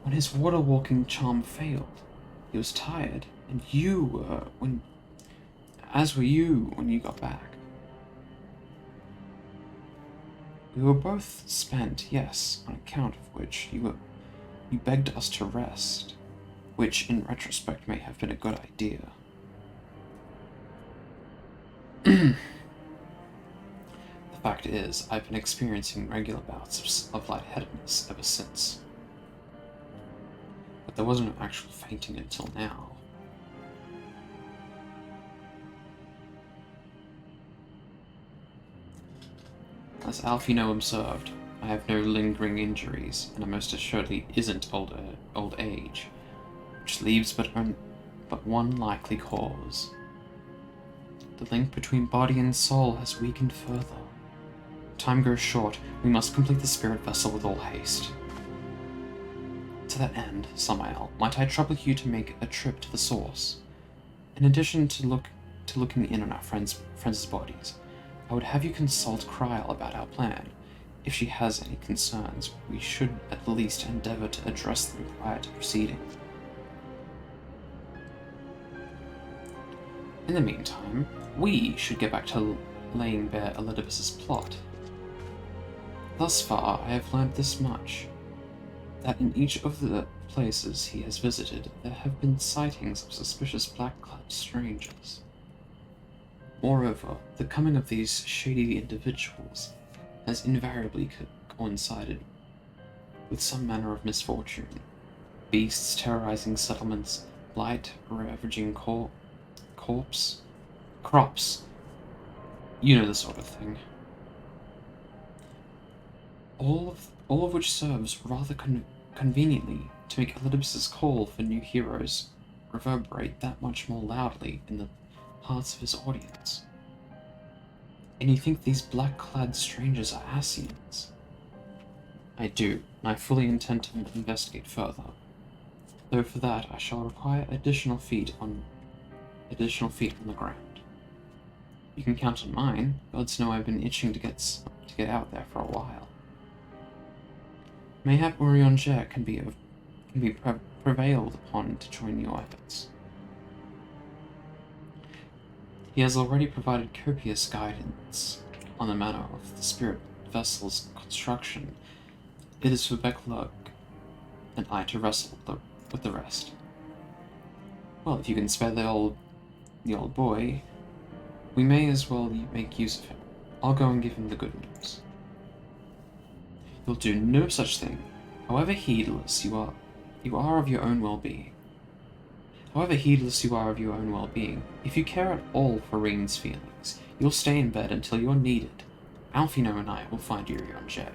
When his water-walking charm failed, he was tired, and as were you when you got back. We were both spent, yes, on account of which you begged us to rest, which in retrospect may have been a good idea. The fact is, I've been experiencing regular bouts of lightheadedness ever since. But there wasn't actual fainting until now. As Alphino observed, I have no lingering injuries, and it most assuredly isn't old age, which leaves but one likely cause. The link between body and soul has weakened further. Time grows short, we must complete the spirit vessel with all haste. To that end, Samael, might I trouble you to make a trip to the source? In addition to looking in on our friends' bodies, I would have you consult Kryl about our plan. If she has any concerns, we should at least endeavor to address them prior to proceeding. In the meantime, we should get back to laying bare Elidibus's plot. Thus far, I have learned this much. that in each of the places he has visited, there have been sightings of suspicious black-clad strangers. Moreover, the coming of these shady individuals has invariably coincided with some manner of misfortune. Beasts terrorizing settlements, blight ravaging crops. You know the sort of thing. All of which serves rather conveniently to make Elidibus's call for new heroes reverberate that much more loudly in the hearts of his audience. And you think these black-clad strangers are Ascians? I do, and I fully intend to investigate further. Though for that I shall require additional feet on the ground. You can count on mine. Gods know I've been itching to get out there for a while. Mayhap Urianger can be prevailed upon to join your efforts. He has already provided copious guidance on the manner of the spirit vessel's construction. It is for Becklug and I to wrestle with the rest. Well, if you can spare the old boy, we may as well make use of him. I'll go and give him the good news. You'll do no such thing. However heedless you are of your own well-being. If you care at all for Reen's feelings, you'll stay in bed until you're needed. Alfino and I will find you your chair.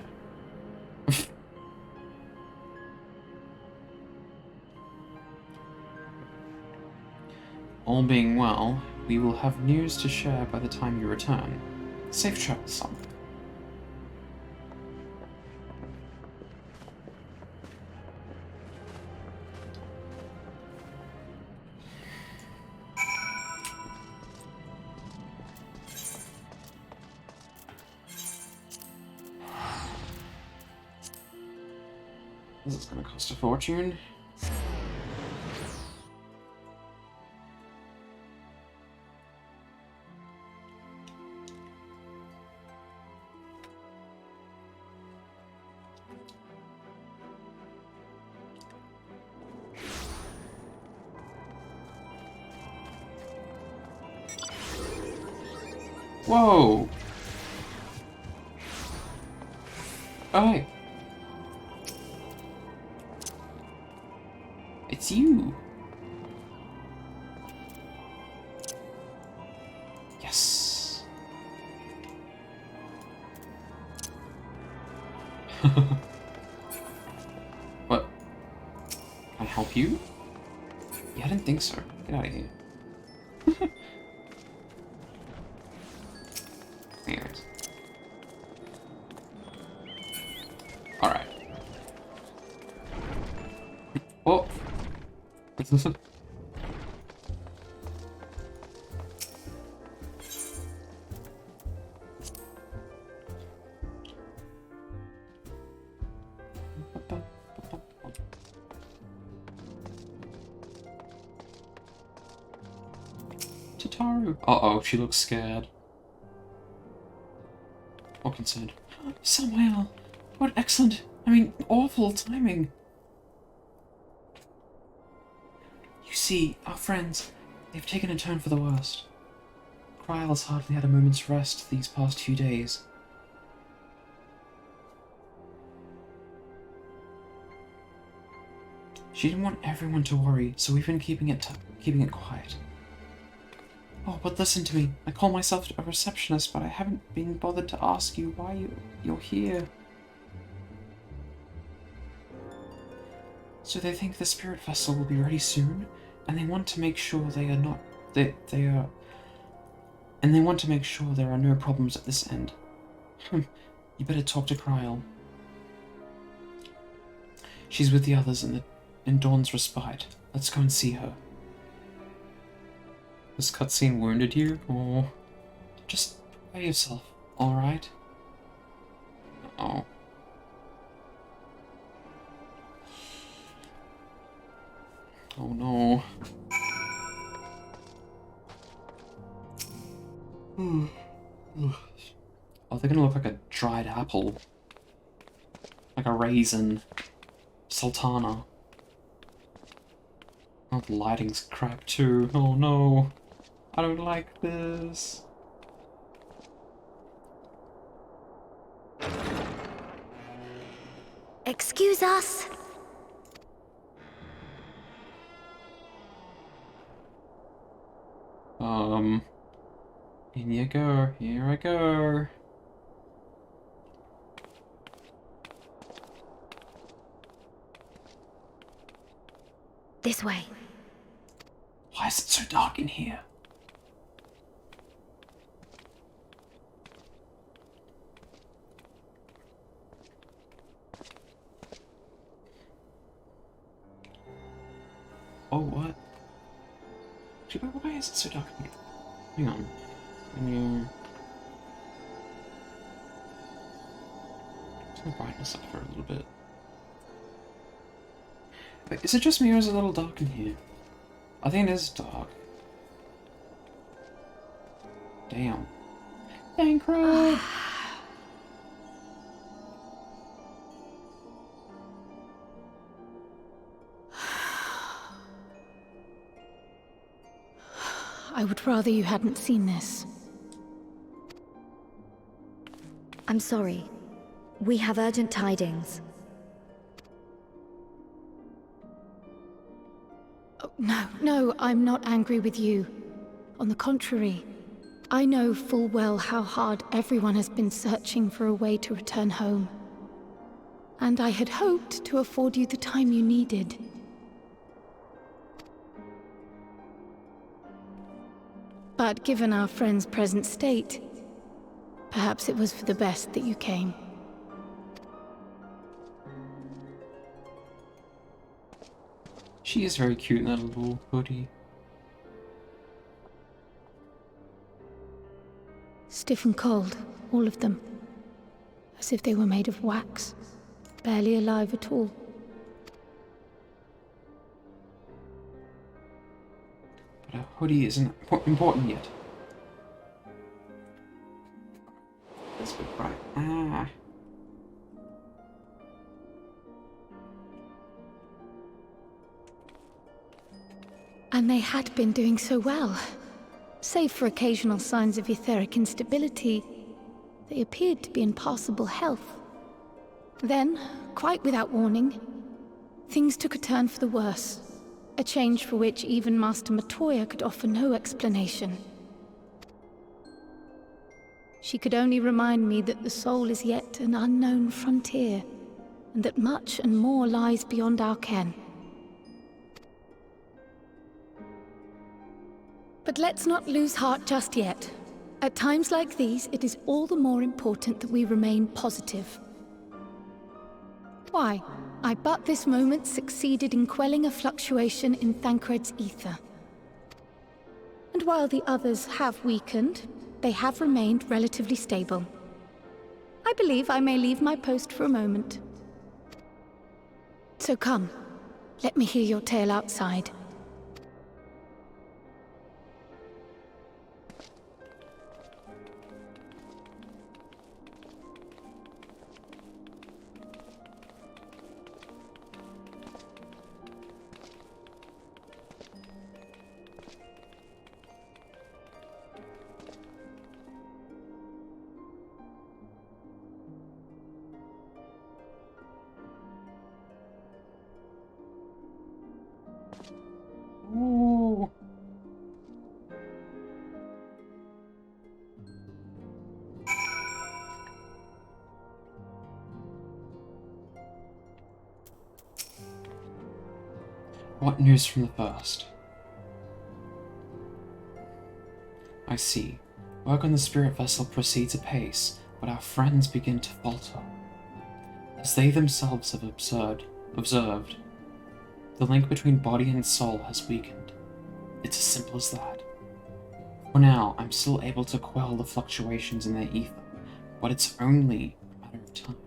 All being well, we will have news to share by the time you return. Safe travels, son. This is going to cost a fortune. Whoa! Oh, hey. It's you! Yes! What? Can I help you? Yeah, I didn't think so. Get out of here. Anyways. Alright. Oh! Tataru. Uh-oh, she looks scared. Or concerned. Samuel! What excellent, awful timing. You see, our friends, they've taken a turn for the worst. Kryl has hardly had a moment's rest these past few days. She didn't want everyone to worry, so we've been keeping it quiet. Oh, but listen to me. I call myself a receptionist, but I haven't been bothered to ask you why you're here. So they think the spirit vessel will be ready soon, and they want to make sure and they want to make sure there are no problems at this end. You better talk to Kryl. She's with the others in Dawn's respite. Let's go and see her. This cutscene wounded you? Or just prepare yourself, alright? Oh. Oh no. Oh, they're gonna look like a dried apple. Like a raisin. Sultana. Oh, the lighting's crap too. Oh no. I don't like this. Excuse us. In you go. Here I go. This way. Why is it so dark in here? Oh, what? Why is it so dark in here? Hang on. Turn the brightness up for a little bit. Wait, is it just me or is it a little dark in here? I think it is dark. Damn. Thancred! I would rather you hadn't seen this. I'm sorry. We have urgent tidings. Oh, no, I'm not angry with you. On the contrary, I know full well how hard everyone has been searching for a way to return home. And I had hoped to afford you the time you needed. But given our friend's present state, perhaps it was for the best that you came. She is very cute in that little hoodie. Stiff and cold, all of them. As if they were made of wax, barely alive at all. But a hoodie isn't important yet. That's a bit bright. Ah. And they had been doing so well. Save for occasional signs of etheric instability, they appeared to be in passable health. Then, quite without warning, things took a turn for the worse. A change for which even Master Matoya could offer no explanation. She could only remind me that the soul is yet an unknown frontier, and that much and more lies beyond our ken. But let's not lose heart just yet. At times like these, it is all the more important that we remain positive. Why? I but this moment succeeded in quelling a fluctuation in Thancred's ether. And while the others have weakened, they have remained relatively stable. I believe I may leave my post for a moment. So come, let me hear your tale outside. Ooh. What news from the first? I see. Work on the spirit vessel proceeds apace, but our friends begin to falter. As they themselves have observed, the link between body and soul has weakened. It's as simple as that. For now, I'm still able to quell the fluctuations in their ether, but it's only a matter of time.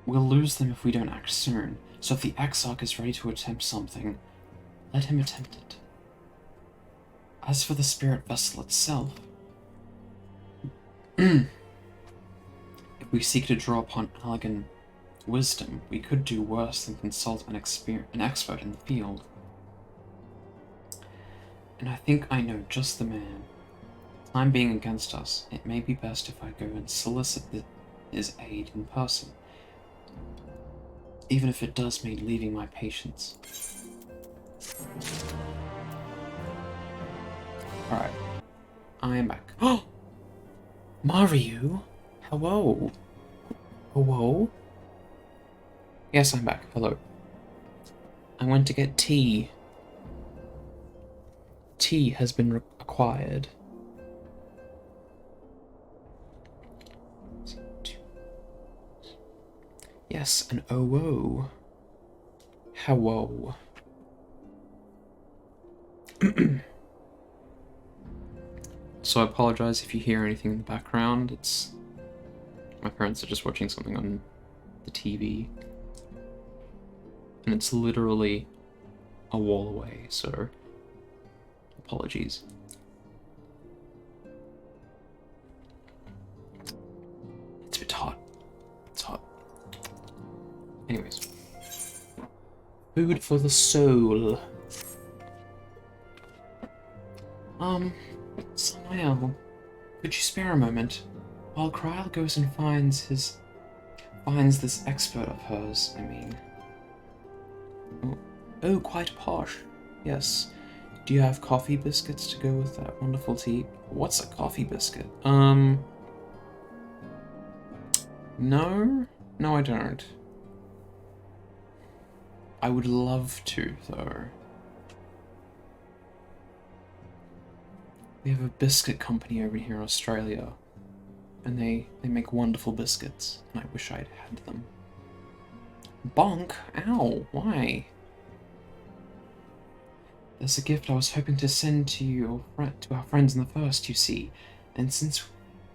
We'll lose them if we don't act soon, so if the Exarch is ready to attempt something, let him attempt it. As for the spirit vessel itself, if we seek to draw upon Allegan wisdom, we could do worse than consult an expert in the field. And I think I know just the man. Time being against us, it may be best if I go and solicit his aid in person, even if it does mean leaving my patients. Alright, I am back. Oh! Mario? Hello? Hello? Yes, I'm back. Hello. I went to get tea. Tea has been acquired. Yes, an OO. Hello. So I apologize if you hear anything in the background. It's my parents are just watching something on the TV. And it's literally a wall away, so apologies. It's a bit hot. It's hot. Anyways. Food for the soul. Samael, could you spare a moment? While Kryl goes and finds this expert of hers, I mean. Oh, quite posh. Yes. Do you have coffee biscuits to go with that wonderful tea? What's a coffee biscuit? No? No, I don't. I would love to, though. We have a biscuit company over here in Australia, and they make wonderful biscuits, and I wish I'd had them. Bonk! Ow! Why? There's a gift I was hoping to send to our friends in the First, you see, and since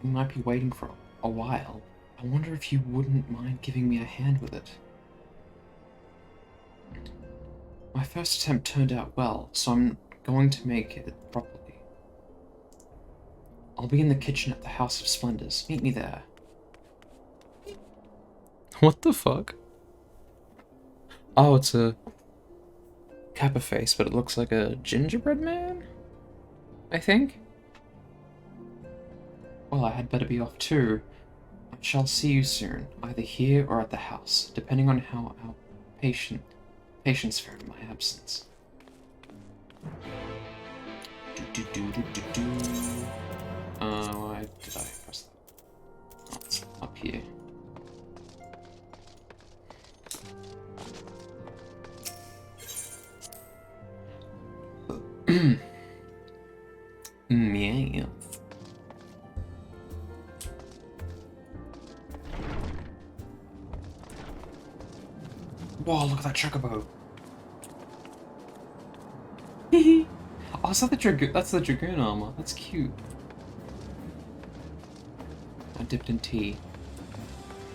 we might be waiting for a while, I wonder if you wouldn't mind giving me a hand with it. My first attempt turned out well, so I'm going to make it properly. I'll be in the kitchen at the House of Splendors. Meet me there. What the fuck? Oh, it's a Kappa face, but it looks like a gingerbread man? I think? Well, I had better be off too. I shall see you soon, either here or at the house, depending on how our patients fare in my absence. Why did I press that? Oh, it's up here. Yeah. Whoa, look at that chocobo. Oh, is that the dragoon? That's the dragoon armor. That's cute. I dipped in tea.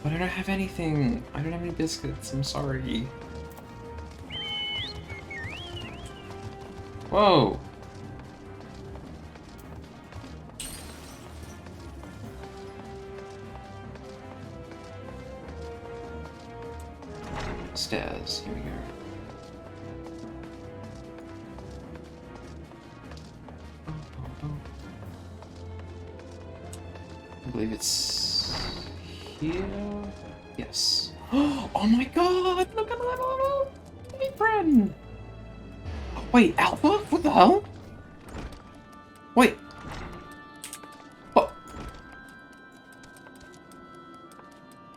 But I don't have anything. I don't have any biscuits. I'm sorry. Whoa. Stairs. Here we go. I believe it's here. Yes. Oh my god! Look at that little apron! Wait, Alpha? What the hell? Wait. What?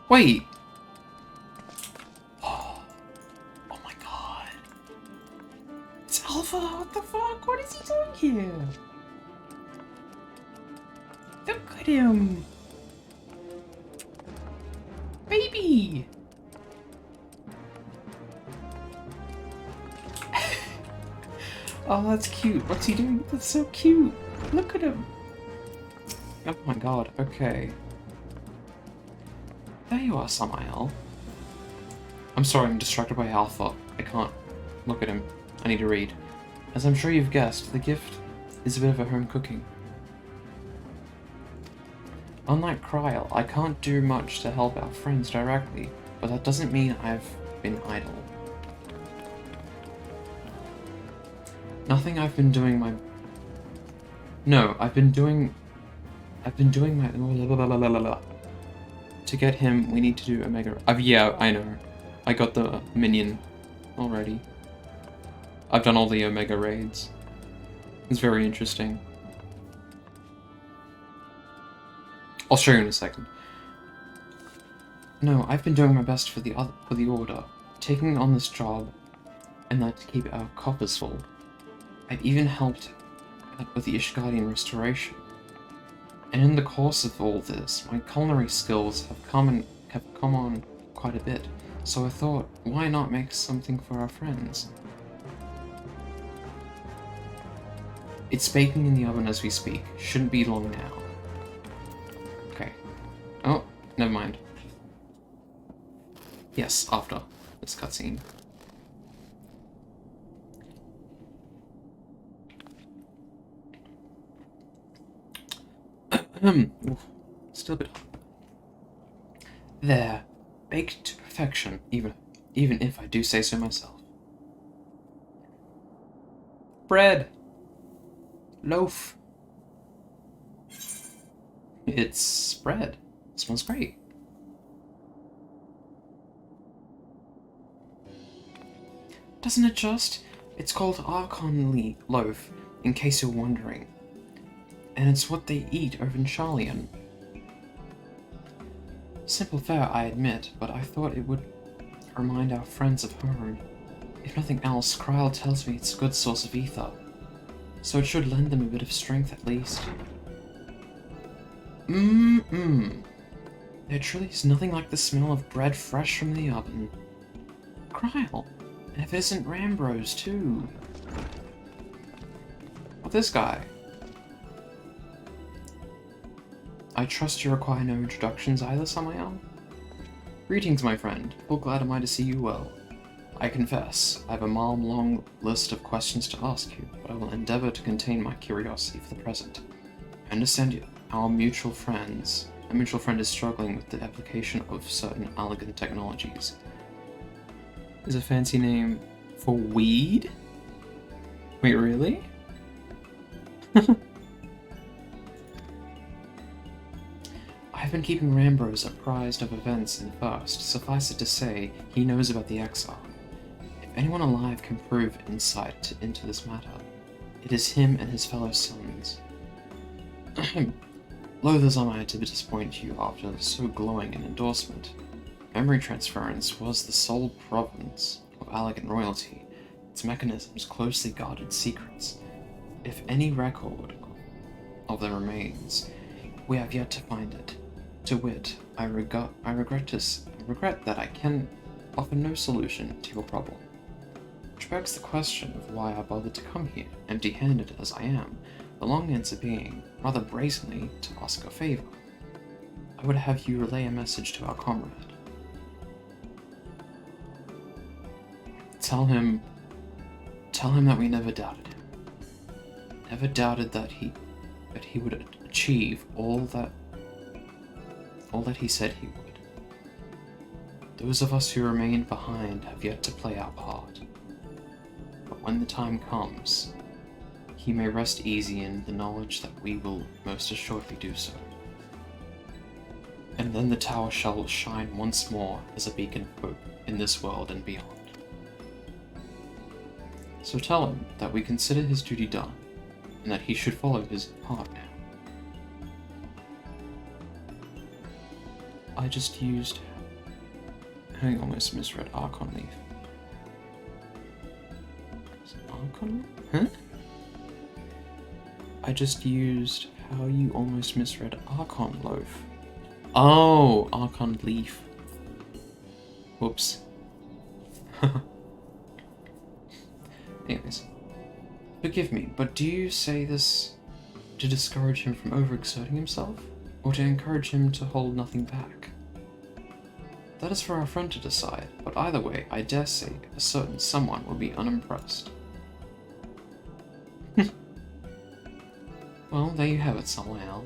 Wait. Oh my god. It's Alpha! What the fuck? What is he doing here? Look at him! Baby! Oh, that's cute. What's he doing? That's so cute. Look at him. Oh my god, okay. There you are, Samael. I'm sorry, I'm distracted by Alpha. I can't look at him. I need to read. As I'm sure you've guessed, the gift is a bit of a home cooking. Unlike Kryl, I can't do much to help our friends directly, but that doesn't mean I've been idle. Nothing I've been doing my... No, I've been doing my... To get him, we need to do Omega... yeah, I know. I got the minion already. I've done all the Omega raids. It's very interesting. I'll show you in a second. No, I've been doing my best for the Order, taking on this job, and that to keep our coffers full. I've even helped with the Ishgardian restoration. And in the course of all this, my culinary skills have come on quite a bit, so I thought, why not make something for our friends? It's baking in the oven as we speak. Shouldn't be long now. Okay. Oh, never mind. Yes, after this cutscene. Still a bit hot. There. Baked to perfection, even if I do say so myself. Bread! Loaf! It's bread. It smells great. Doesn't it just? It's called Archon loaf, in case you're wondering. And it's what they eat over in Charlian. Simple fare, I admit, but I thought it would remind our friends of home. If nothing else, Kryl tells me it's a good source of ether, so it should lend them a bit of strength at least. There truly is nothing like the smell of bread fresh from the oven. Kryl, and if it isn't Rambros too. Oh, this guy. I trust you require no introductions either, Samael? Greetings, my friend. Full glad am I to see you well. I confess, I have a mile-long list of questions to ask you, but I will endeavor to contain my curiosity for the present. I understand our mutual friend is struggling with the application of certain elegant technologies. Is a fancy name for weed? Wait, really? I've been keeping Rambros apprised of events in First. Suffice it to say, he knows about the XIV. If anyone alive can prove insight into this matter, it is him and his fellow sons. Loath am I to disappoint you after so glowing an endorsement. Memory transference was the sole province of Allegan royalty, its mechanisms closely guarded secrets. If any record of them remains, we have yet to find it. To wit, I regret that I can offer no solution to your problem. Which begs the question of why I bothered to come here, empty-handed as I am, the long answer being, rather brazenly, to ask a favor. I would have you relay a message to our comrade. Tell him that we never doubted him. Never doubted that he would achieve all that he said he would. Those of us who remain behind have yet to play our part. But when the time comes, he may rest easy in the knowledge that we will most assuredly do so. And then the tower shall shine once more as a beacon of hope in this world and beyond. So tell him that we consider his duty done, and that he should follow his heart now. I just used... I almost misread Archon Leaf. Is it Archon? Huh? I just used how you almost misread Archon Loaf. Oh, Archon Leaf. Whoops. Anyways. Forgive me, but do you say this to discourage him from overexerting himself? Or to encourage him to hold nothing back? That is for our friend to decide, but either way, I dare say a certain someone will be unimpressed. Well, there you have it, Samael.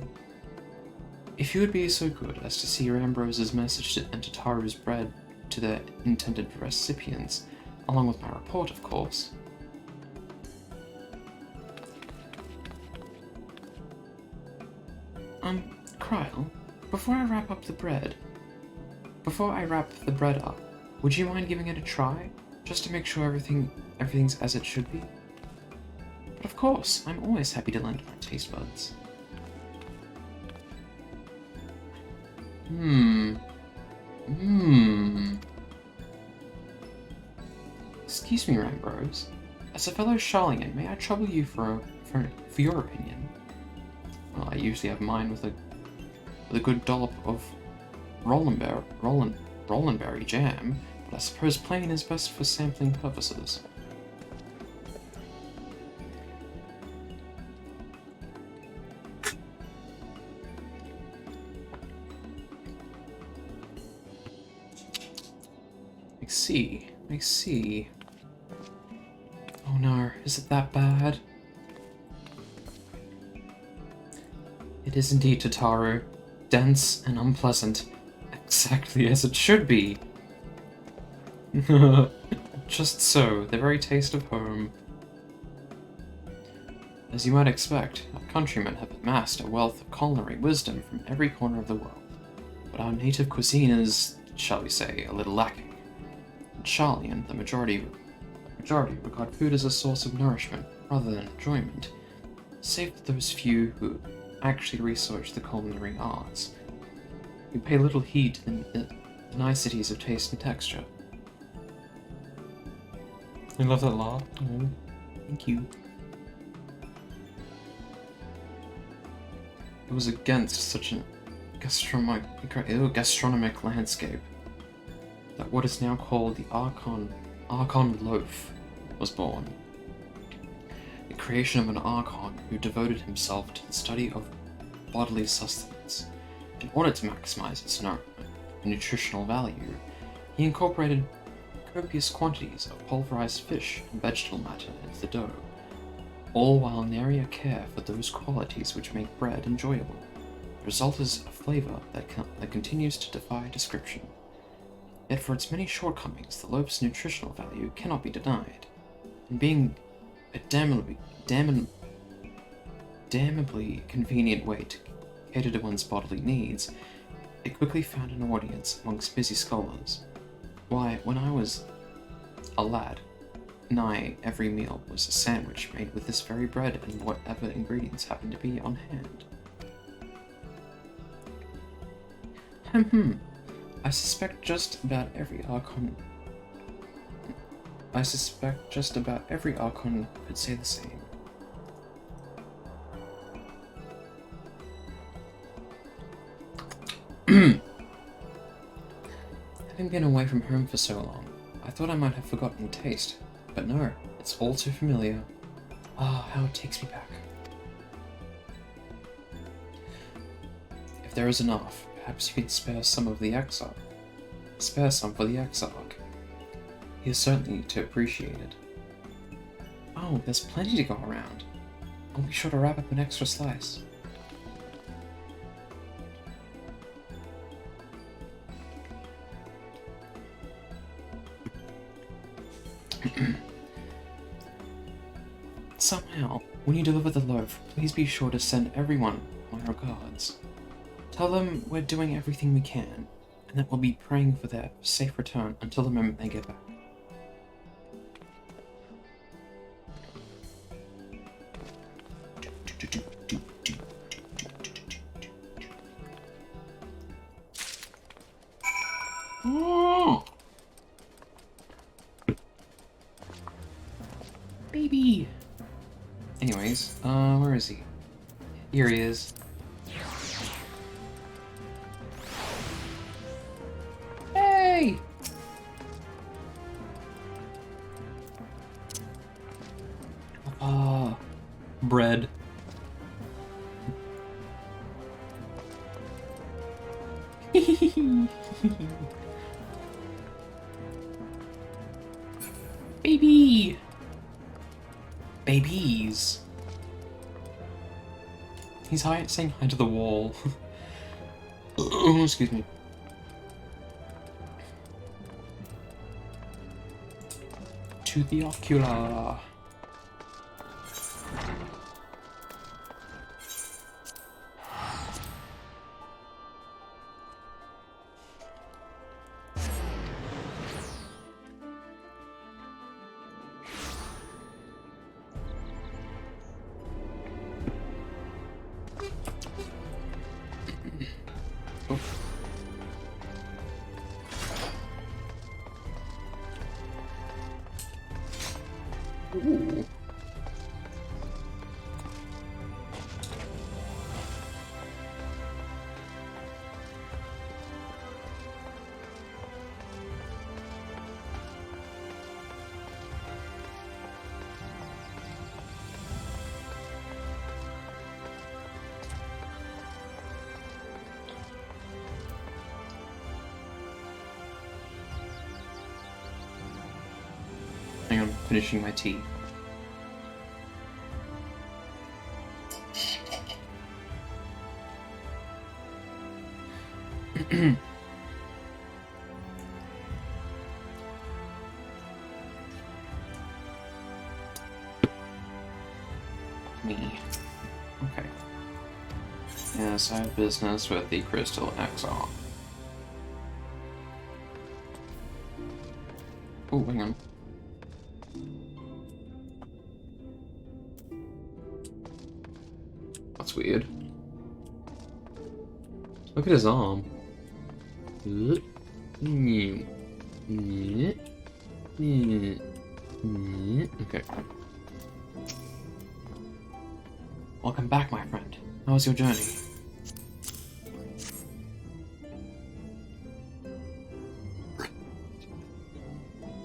If you would be so good as to see Ambros's message and to Taru's bread to their intended recipients, along with my report, of course. Kryle, before I wrap the bread up, would you mind giving it a try? Just to make sure everything's as it should be? But of course, I'm always happy to lend my taste buds. Excuse me, Rambros. As a fellow Sharlayan, may I trouble you for your opinion? Well, I usually have mine with a good dollop of Rollenberry jam, but I suppose plain is best for sampling purposes. I see. Oh no, is it that bad? It is indeed, Tataru. Dense and unpleasant. Exactly as it should be. Just so, the very taste of home. As you might expect, our countrymen have amassed a wealth of culinary wisdom from every corner of the world. But our native cuisine is, shall we say, a little lacking. In Sharlayan, the majority regard food as a source of nourishment rather than enjoyment, save for those few who actually research the culinary arts. We pay little heed to the niceties of taste and texture. I love that laugh. Oh, thank you. It was against such a gastronomic landscape that what is now called the Archon Loaf was born. The creation of an Archon who devoted himself to the study of bodily sustenance. In order to maximize its nutritional value, he incorporated copious quantities of pulverized fish and vegetable matter into the dough, all while nary a care for those qualities which make bread enjoyable. The result is a flavor that continues to defy description. Yet for its many shortcomings, the loaf's nutritional value cannot be denied. And being a damnably convenient way to cater to one's bodily needs, it quickly found an audience amongst busy scholars. Why, when I was a lad, nigh every meal was a sandwich made with this very bread and whatever ingredients happened to be on hand. I suspect just about every Archon could say the same. Having been away from home for so long, I thought I might have forgotten the taste, but no, it's all too familiar. Ah, how it takes me back. If there is enough, perhaps you can spare some for the Exarch. He is certainly to appreciate it. Oh, there's plenty to go around. I'll be sure to wrap up an extra slice. Somehow, when you deliver the loaf, please be sure to send everyone my regards. Tell them we're doing everything we can, and that we'll be praying for their safe return until the moment they get back. Oh! Baby! Anyways, where is he? Here he is. Hey! Bread. Baby! Babies. He's saying hi to the wall. Excuse me. to the ocular. Ooh. Hang on, finishing my tea. Me. Okay. Yes, I have business with the Crystal XIV. Oh, hang on. That's weird. Look at his arm. Okay. Welcome back, my friend. How was your journey?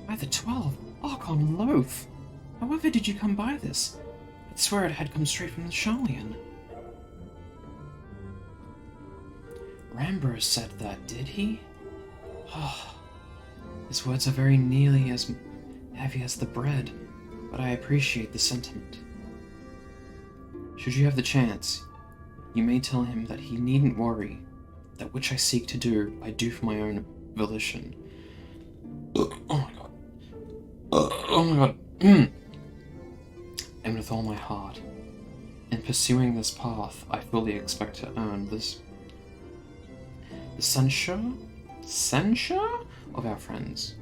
By the 12, Archon Loath. However did you come by this? I'd swear it had come straight from the Sharlayan. Rambur said that, did he? His words are very nearly as heavy as the bread, but I appreciate the sentiment. Should you have the chance, you may tell him that he needn't worry. That which I seek to do, I do for my own volition. Oh my god. Oh my god. And with all my heart. In pursuing this path, I fully expect to earn the censure of our friends.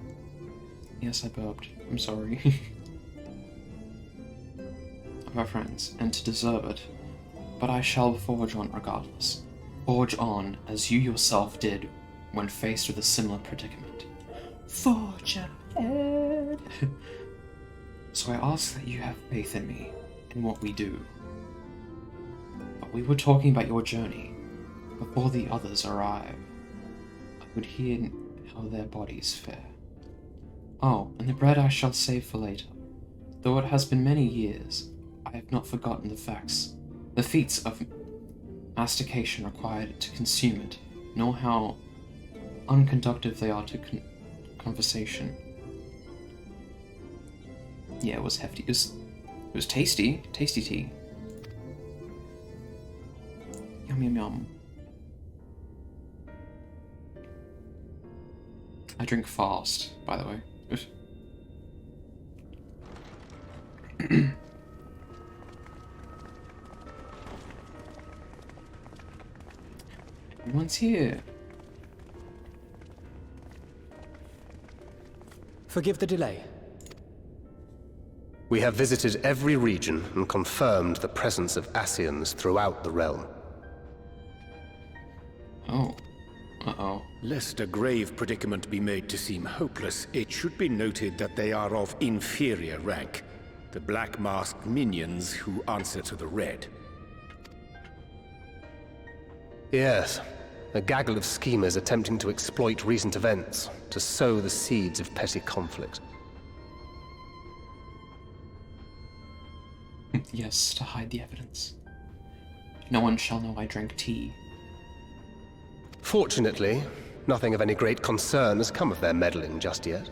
Yes, I burped. I'm sorry. Of our friends, and to deserve it. But I shall forge on regardless. Forge on, as you yourself did when faced with a similar predicament. Forge ahead! So I ask that you have faith in me, in what we do. But we were talking about your journey. Before the others arrive, I would hear how their bodies fare. Oh, and the bread I shall save for later. Though it has been many years, I have not forgotten the feats of mastication required to consume it, nor how unconductive they are to conversation. Yeah, it was hefty. It was tasty. Tasty tea. Yum, yum, yum. I drink fast, by the way. Everyone's here. Forgive the delay. We have visited every region and confirmed the presence of Ascians throughout the realm. Oh. Uh-oh. Lest a grave predicament be made to seem hopeless, it should be noted that they are of inferior rank. The black-masked minions who answer to the Red. Yes, a gaggle of schemers attempting to exploit recent events, to sow the seeds of petty conflict. Yes, to hide the evidence. No one shall know I drank tea. Fortunately, nothing of any great concern has come of their meddling just yet.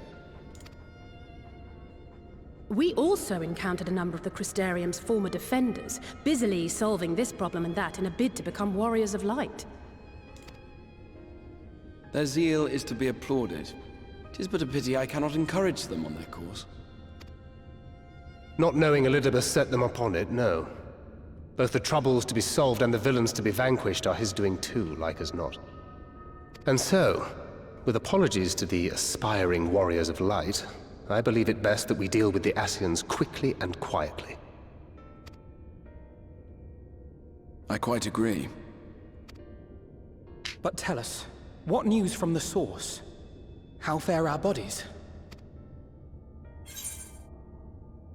We also encountered a number of the Crystarium's former defenders, busily solving this problem and that in a bid to become warriors of light. Their zeal is to be applauded. 'Tis but a pity I cannot encourage them on their course. Not knowing Elidibus set them upon it, no. Both the troubles to be solved and the villains to be vanquished are his doing too, like as not. And so, with apologies to the aspiring warriors of light, I believe it best that we deal with the Ascians quickly and quietly. I quite agree. But tell us, what news from the source? How fare our bodies?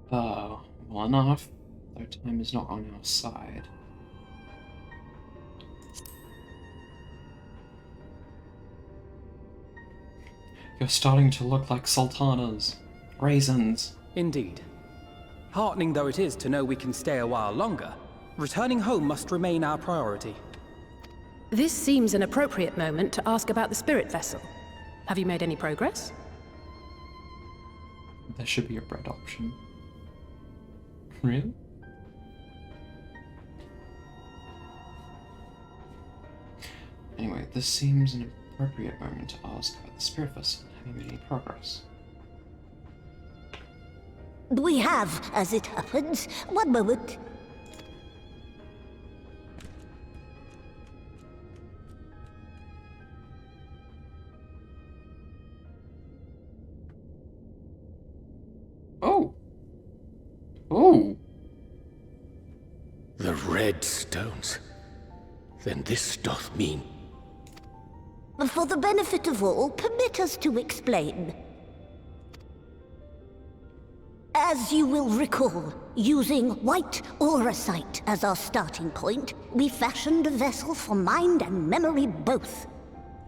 Well enough, though time is not on our side. You're starting to look like sultanas. Raisins. Indeed. Heartening though it is to know we can stay a while longer, returning home must remain our priority. This seems an appropriate moment to ask about the spirit vessel. Have you made any progress? There should be a bread option. Really? Anyway, this seems an appropriate moment to ask about the spirit vessel. Have you made any progress? We have, as it happens. One moment. Oh! Oh! The red stones. Then this doth mean... For the benefit of all, permit us to explain. As you will recall, using white auracite as our starting point, we fashioned a vessel for mind and memory both.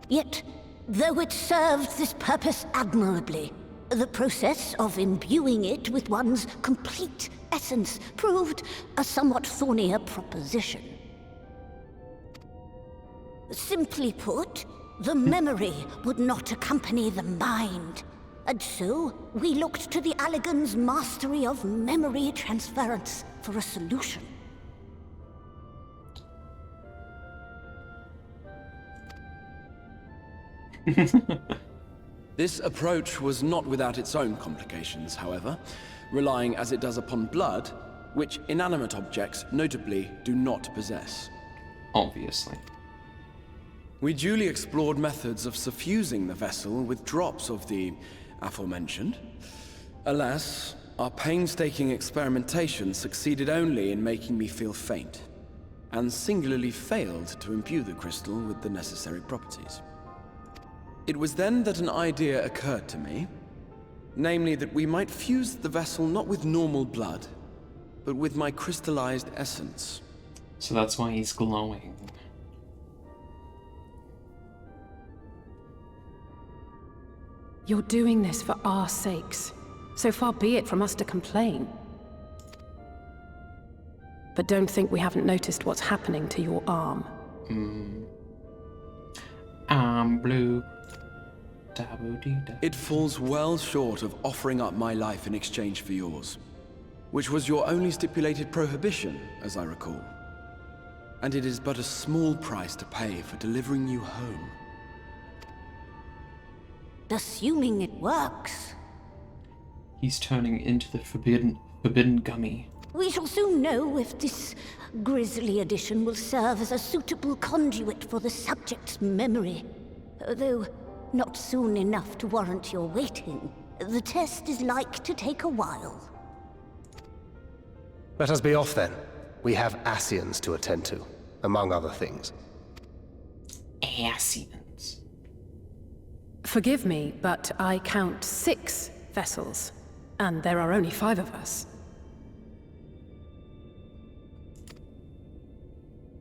Yet, though it served this purpose admirably, the process of imbuing it with one's complete essence proved a somewhat thornier proposition. Simply put, the memory would not accompany the mind. And so, we looked to the Allegan's mastery of memory transference for a solution. This approach was not without its own complications, however, relying as it does upon blood, which inanimate objects notably do not possess. Obviously. We duly explored methods of suffusing the vessel with drops of the aforementioned. Alas, our painstaking experimentation succeeded only in making me feel faint, and singularly failed to imbue the crystal with the necessary properties. It was then that an idea occurred to me, namely that we might fuse the vessel not with normal blood, but with my crystallized essence. So that's why he's glowing. You're doing this for our sakes. So far be it from us to complain. But don't think we haven't noticed what's happening to your arm. I'm blue. Da-boo-dee-da. It falls well short of offering up my life in exchange for yours, which was your only stipulated prohibition, as I recall. And it is but a small price to pay for delivering you home. Assuming it works. He's turning into the forbidden gummy. We shall soon know if this grisly addition will serve as a suitable conduit for the subject's memory. Though not soon enough to warrant your waiting. The test is like to take a while. Let us be off then. We have Ascians to attend to, among other things. Ascians. Forgive me, but I count 6 vessels, and there are only 5 of us.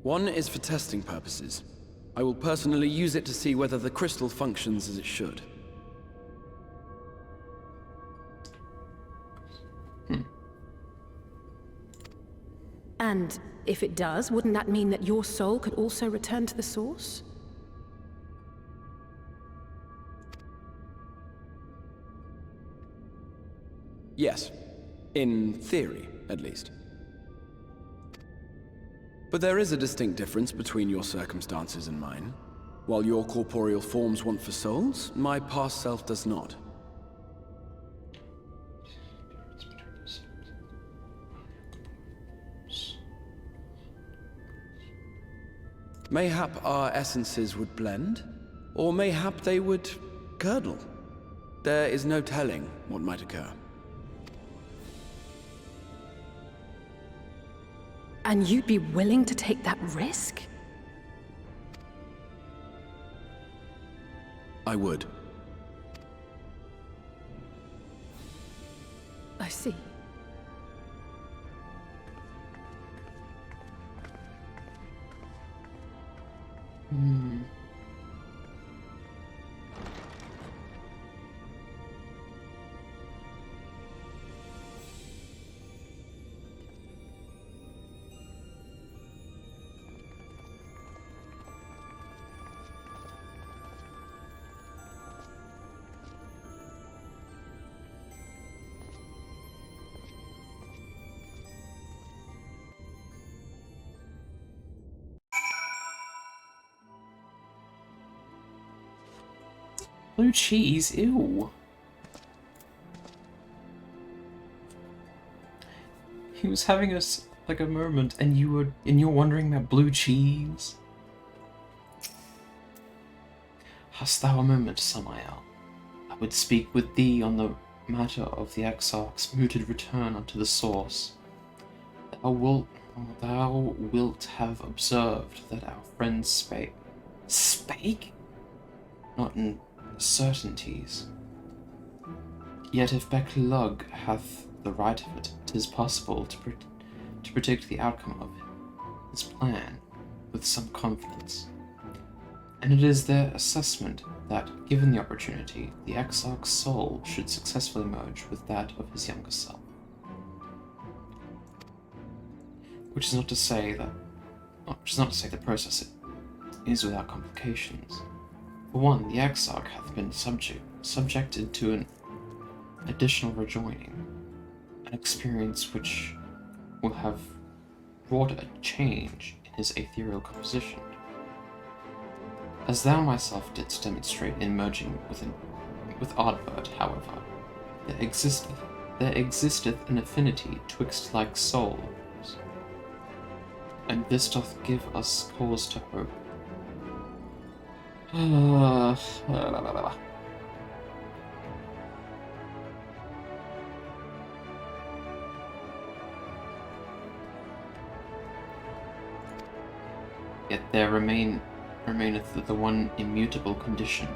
One is for testing purposes. I will personally use it to see whether the crystal functions as it should. And if it does, wouldn't that mean that your soul could also return to the source? Yes. In theory, at least. But there is a distinct difference between your circumstances and mine. While your corporeal forms want for souls, my past self does not. Mayhap our essences would blend, or mayhap they would curdle. There is no telling what might occur. And you'd be willing to take that risk? I would. I see. Blue cheese, ew. He was having us like a moment, and you're wondering about blue cheese. Hast thou a moment, Samael? I would speak with thee on the matter of the Exarch's mooted return unto the source. Thou wilt have observed that our friend spake? Not in certainties. Yet if Becklug hath the right of it, 'tis possible to predict the outcome of his plan with some confidence. And it is their assessment that, given the opportunity, the Exarch's soul should successfully merge with that of his younger self. Which is not to say the process is without complications. For one, the Exarch hath been subjected to an additional rejoining, an experience which will have wrought a change in his ethereal composition. As thou myself didst demonstrate in merging with Ardbert, however, there existeth an affinity twixt like souls, and this doth give us cause to hope. Yet there remaineth the one immutable condition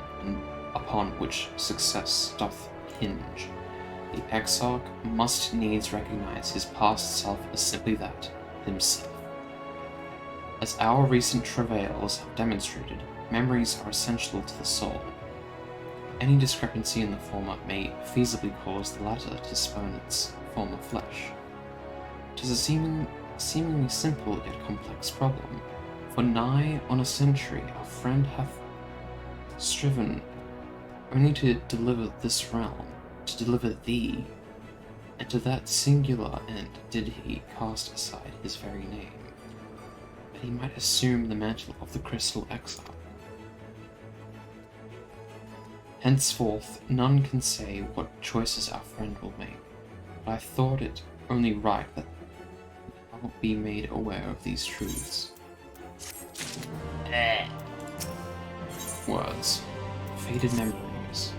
upon which success doth hinge. The Exarch must needs recognize his past self as simply that, himself. As our recent travails have demonstrated, memories are essential to the soul. Any discrepancy in the former may feasibly cause the latter to spurn its former flesh. It is a seemingly simple yet complex problem. For nigh on a century our friend hath striven only to deliver this realm, to deliver thee, and to that singular end did he cast aside his very name, that he might assume the mantle of the crystal Exarch. Henceforth none can say what choices our friend will make, but I thought it only right that thou be made aware of these truths. Words. Faded memories.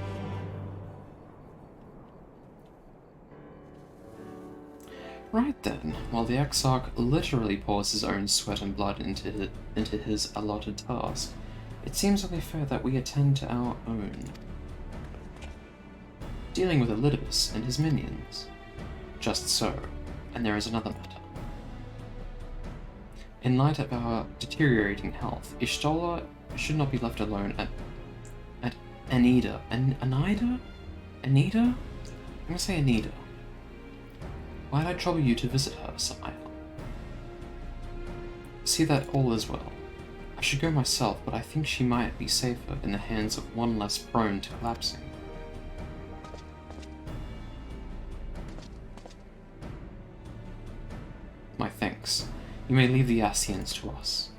Right then, while the Exarch literally pours his own sweat and blood into his allotted task, it seems only fair that we attend to our own. Dealing with Elidibus and his minions. Just so, and there is another matter. In light of our deteriorating health, Ishtola should not be left alone at Anida. Anida? Anida? I'm gonna say Anida. Why'd I trouble you to visit her, Samael? See that all is well. I should go myself, but I think she might be safer in the hands of one less prone to collapsing. My thanks. You may leave the Ascians to us.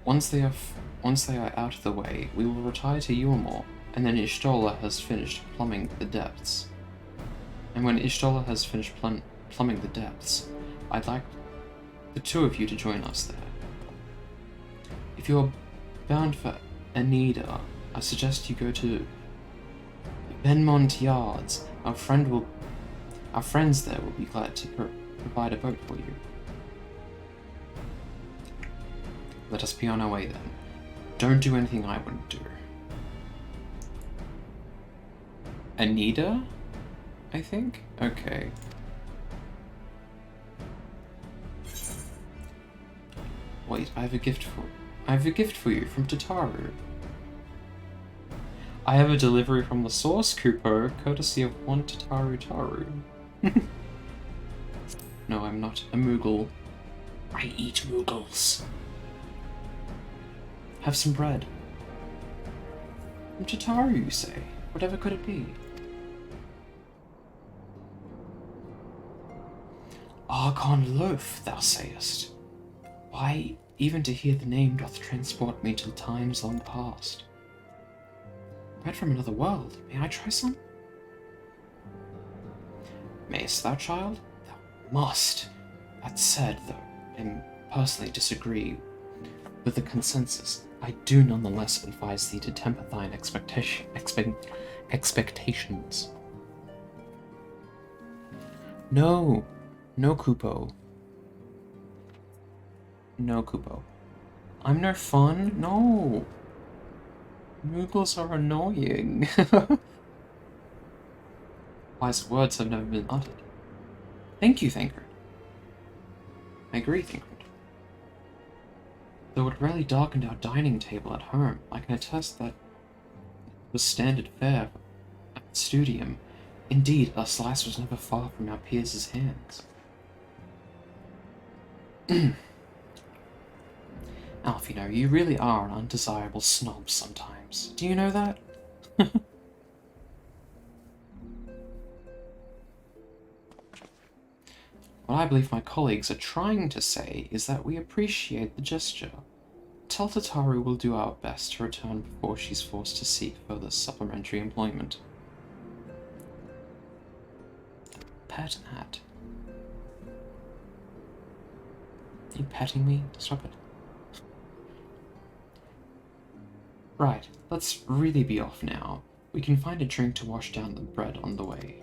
Once they are out of the way, we will retire to Yulmore, and then Ishtola has finished plumbing the depths. And when Ishtola has finished plumbing the depths, I'd like the two of you to join us there. If you're bound for Anida, I suggest you go to Benmont Yards. Our friends there will be glad to provide a boat for you. Let us be on our way then. Don't do anything I wouldn't do. Anida? I think? Okay. Wait, I have a gift for you from Tataru. I have a delivery from the source, Kupo, courtesy of one Tataru Taru. No, I'm not a Moogle. I eat Moogles. Have some bread. From Tataru, you say? Whatever could it be? Archon loaf, thou sayest. Why, even to hear the name doth transport me to times long past. Bread from another world. May I try some? Mayst thou, child? Thou must. That said, though I personally disagree with the consensus, I do nonetheless advise thee to temper thine expectations. No, Kupo. No, Kupo. I'm no fun. No. Moogles are annoying. Wise words have never been uttered. Thank you, Thancred. I agree, Thancred. Though it rarely darkened our dining table at home, I can attest that it was standard fare at the studium. Indeed, a slice was never far from our peers' hands. Alf, you know, you really are an undesirable snob sometimes. Do you know that? What I believe my colleagues are trying to say is that we appreciate the gesture. Tell Tataru we'll do our best to return before she's forced to seek further supplementary employment. Pet hat. Are you petting me? Stop it. Right, let's really be off now. We can find a drink to wash down the bread on the way.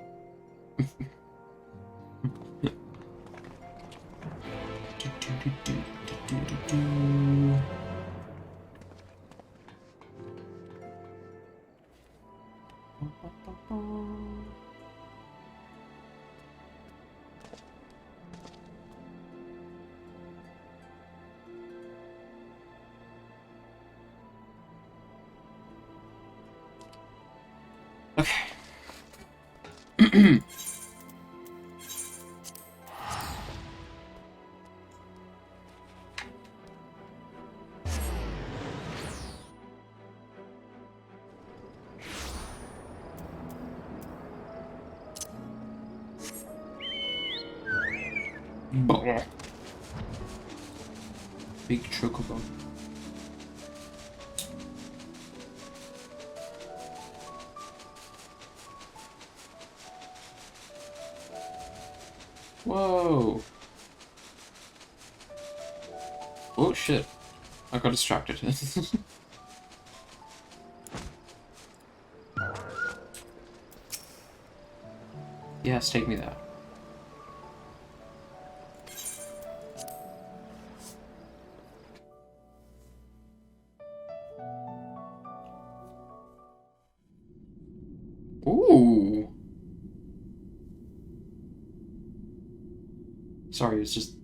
Okay. Big chocobo. Whoa. Oh shit. I got distracted. Yes, take me there. Ooh. Sorry, it's just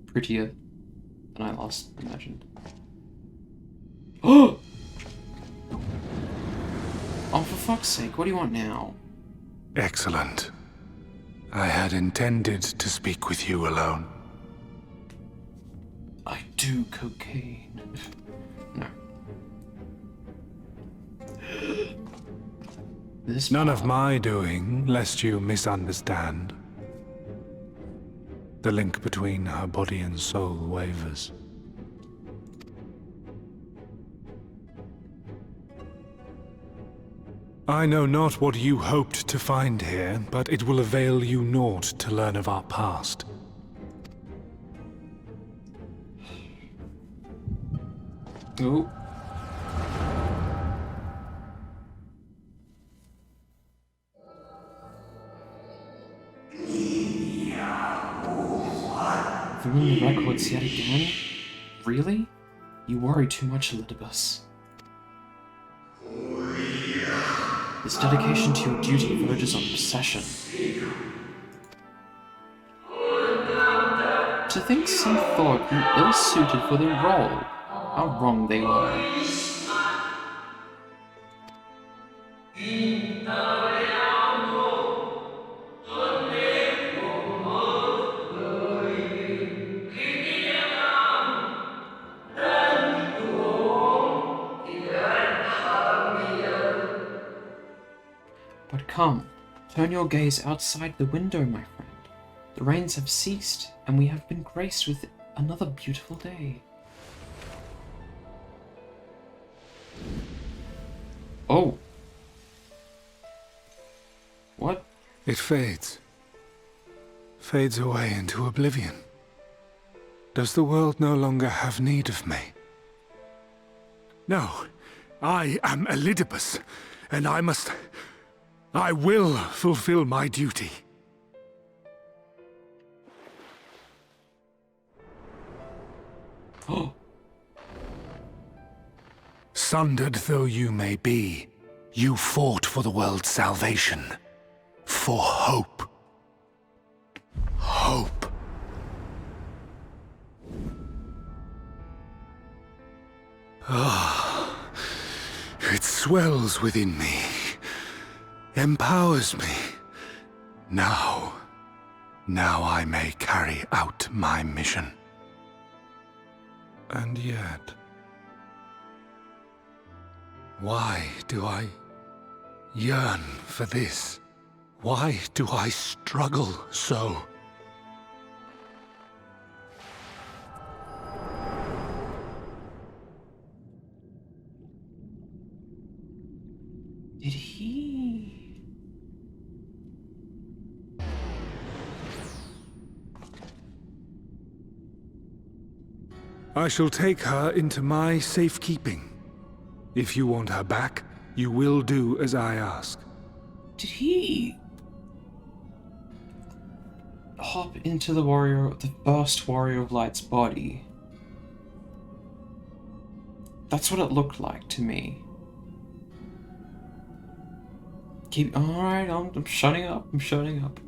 prettier than I last imagined. Oh! Oh, for fuck's sake, what do you want now? Excellent. I had intended to speak with you alone. I do cocaine. No. This None of my doing, lest you misunderstand. The link between her body and soul wavers. I know not what you hoped to find here, but it will avail you naught to learn of our past. Ooh. Ruin the records yet again? Really? You worry too much, Elidibus. This dedication to your duty verges on obsession. To think some thought you ill-suited for the role. How wrong they were. But come, turn your gaze outside the window, my friend. The rains have ceased, and we have been graced with another beautiful day. Oh. What? It fades. Fades away into oblivion. Does the world no longer have need of me? No. I am Elidibus, and I will fulfill my duty. Oh. Sundered though you may be, you fought for the world's salvation. For hope. Hope. Ah, it swells within me. Empowers me. Now I may carry out my mission. And yet, why do I yearn for this? Why do I struggle so? Did he... I shall take her into my safekeeping. If you want her back, you will do as I ask. Did he... hop into the first Warrior of Light's body? That's what it looked like to me. Alright, I'm shutting up, I'm shutting up.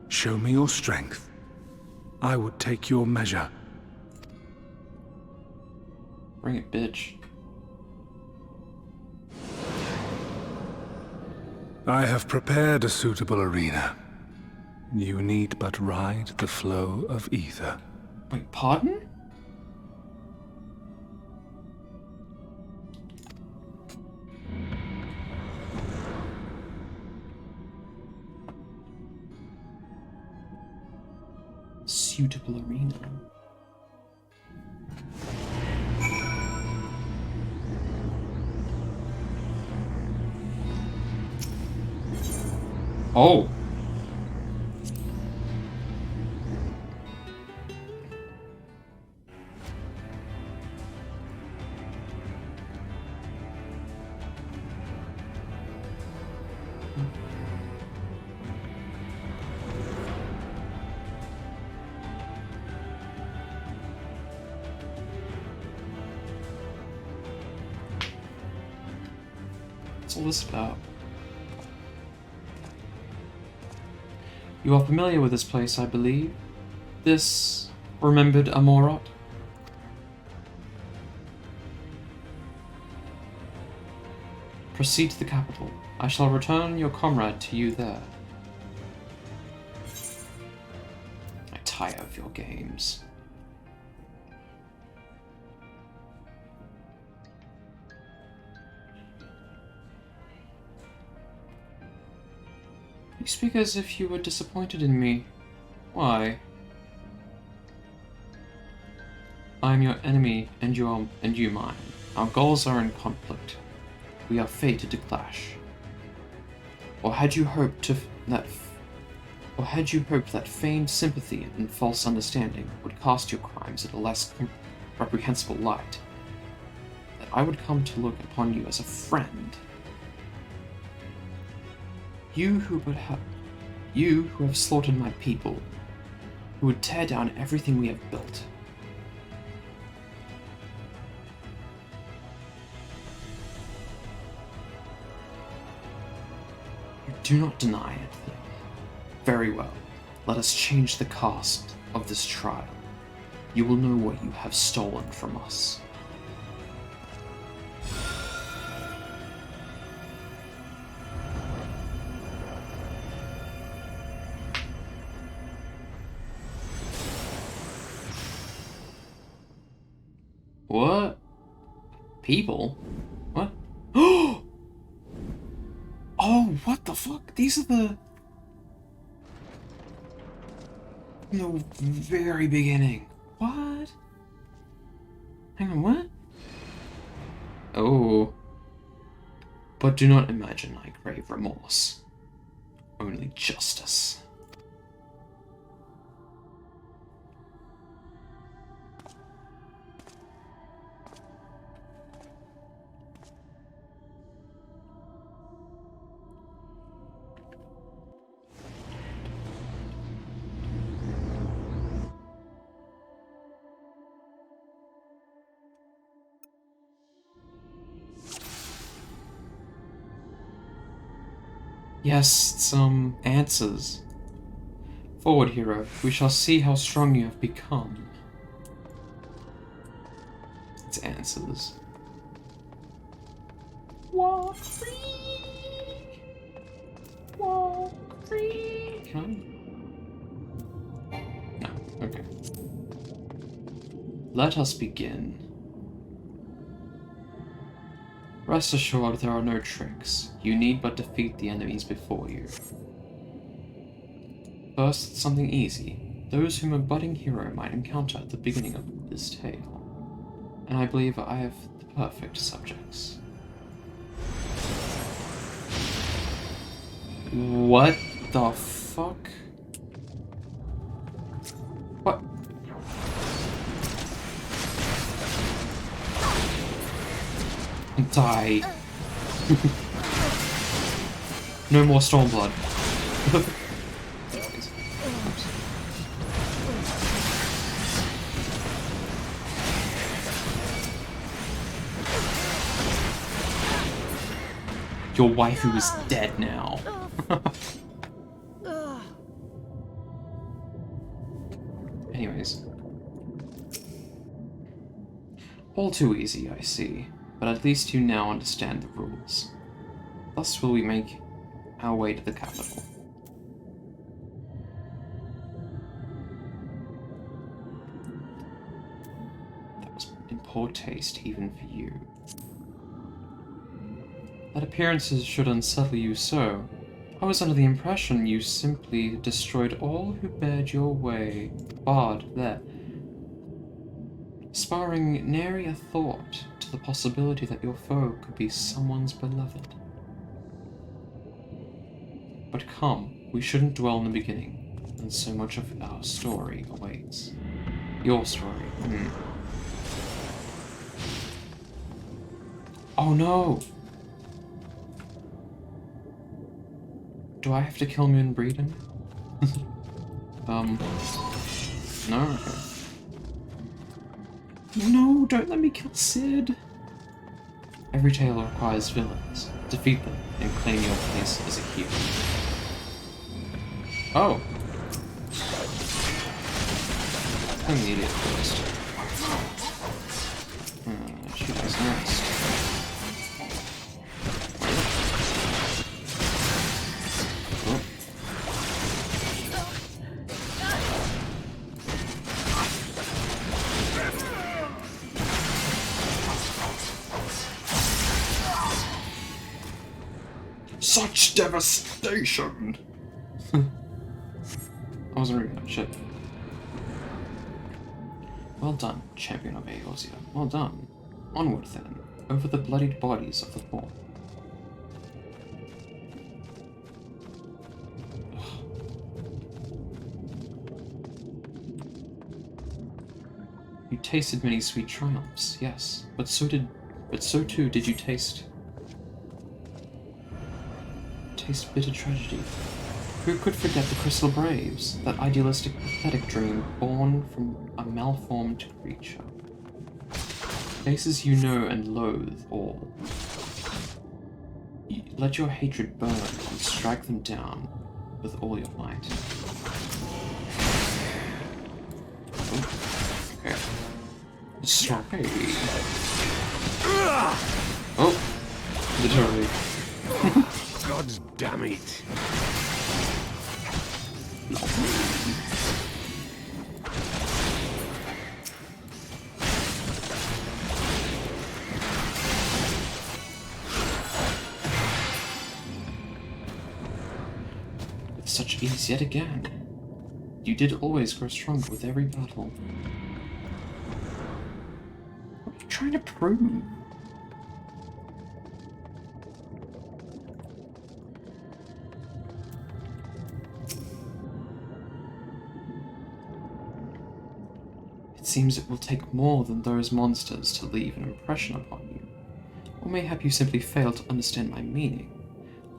Show me your strength. I would take your measure. Bring it, bitch. I have prepared a suitable arena. You need but ride the flow of ether. Wait, pardon? Suitable arena. Oh. What's all this about? You are familiar with this place, I believe. This remembered Amorot? Proceed to the capital. I shall return your comrade to you there. I tire of your games. You speak as if you were disappointed in me. Why? I am your enemy, and you mine. Our goals are in conflict. We are fated to clash. Or had you hoped to Or had you hoped that feigned sympathy and false understanding would cast your crimes in a less reprehensible light? That I would come to look upon you as a friend? You who have slaughtered my people, who would tear down everything we have built. You do not deny it, then. Very well. Let us change the cost of this trial. You will know what you have stolen from us. What? People? What? Oh, what the fuck? These are the... From the very beginning. What? Hang on, what? Oh. But do not imagine I crave remorse. Only justice. Yes, some answers. Forward, hero. We shall see how strong you have become. It's answers. Walk free! Walk free! Can I? No, okay. Let us begin. Rest assured, there are no tricks. You need but defeat the enemies before you. First, something easy. Those whom a budding hero might encounter at the beginning of this tale. And I believe I have the perfect subjects. What the fuck? What? Die. No more Stormblood. Your waifu is dead now. Anyways. All too easy, I see. But at least you now understand the rules. Thus will we make our way to the capital. That was in poor taste even for you. That appearances should unsettle you so. I was under the impression you simply destroyed all who bared your way, barred there, sparring nary a thought to the possibility that your foe could be someone's beloved. But come, we shouldn't dwell in the beginning, and so much of our story awaits. Your story. Oh no! Do I have to kill Moon Breeden? No? Okay. No, don't let me kill Sid! Every tale requires villains. Defeat them, and claim your place as a hero. Oh! I'm the idiot first. Shoot us next. Such devastation! I wasn't reading that shit. Well done, champion of Eorzea. Well done. Onward then, over the bloodied bodies of the poor. tasted many sweet triumphs, yes, but so too did you taste bitter tragedy. Who could forget the Crystal Braves, that idealistic, pathetic dream born from a malformed creature? Faces you know and loathe all. Let your hatred burn and strike them down with all your might. Okay. Sorry. Oh, literally. God damn it. With such ease yet again. You did always grow stronger with every battle. What are you trying to prove? It seems it will take more than those monsters to leave an impression upon you. Or mayhap you simply fail to understand my meaning.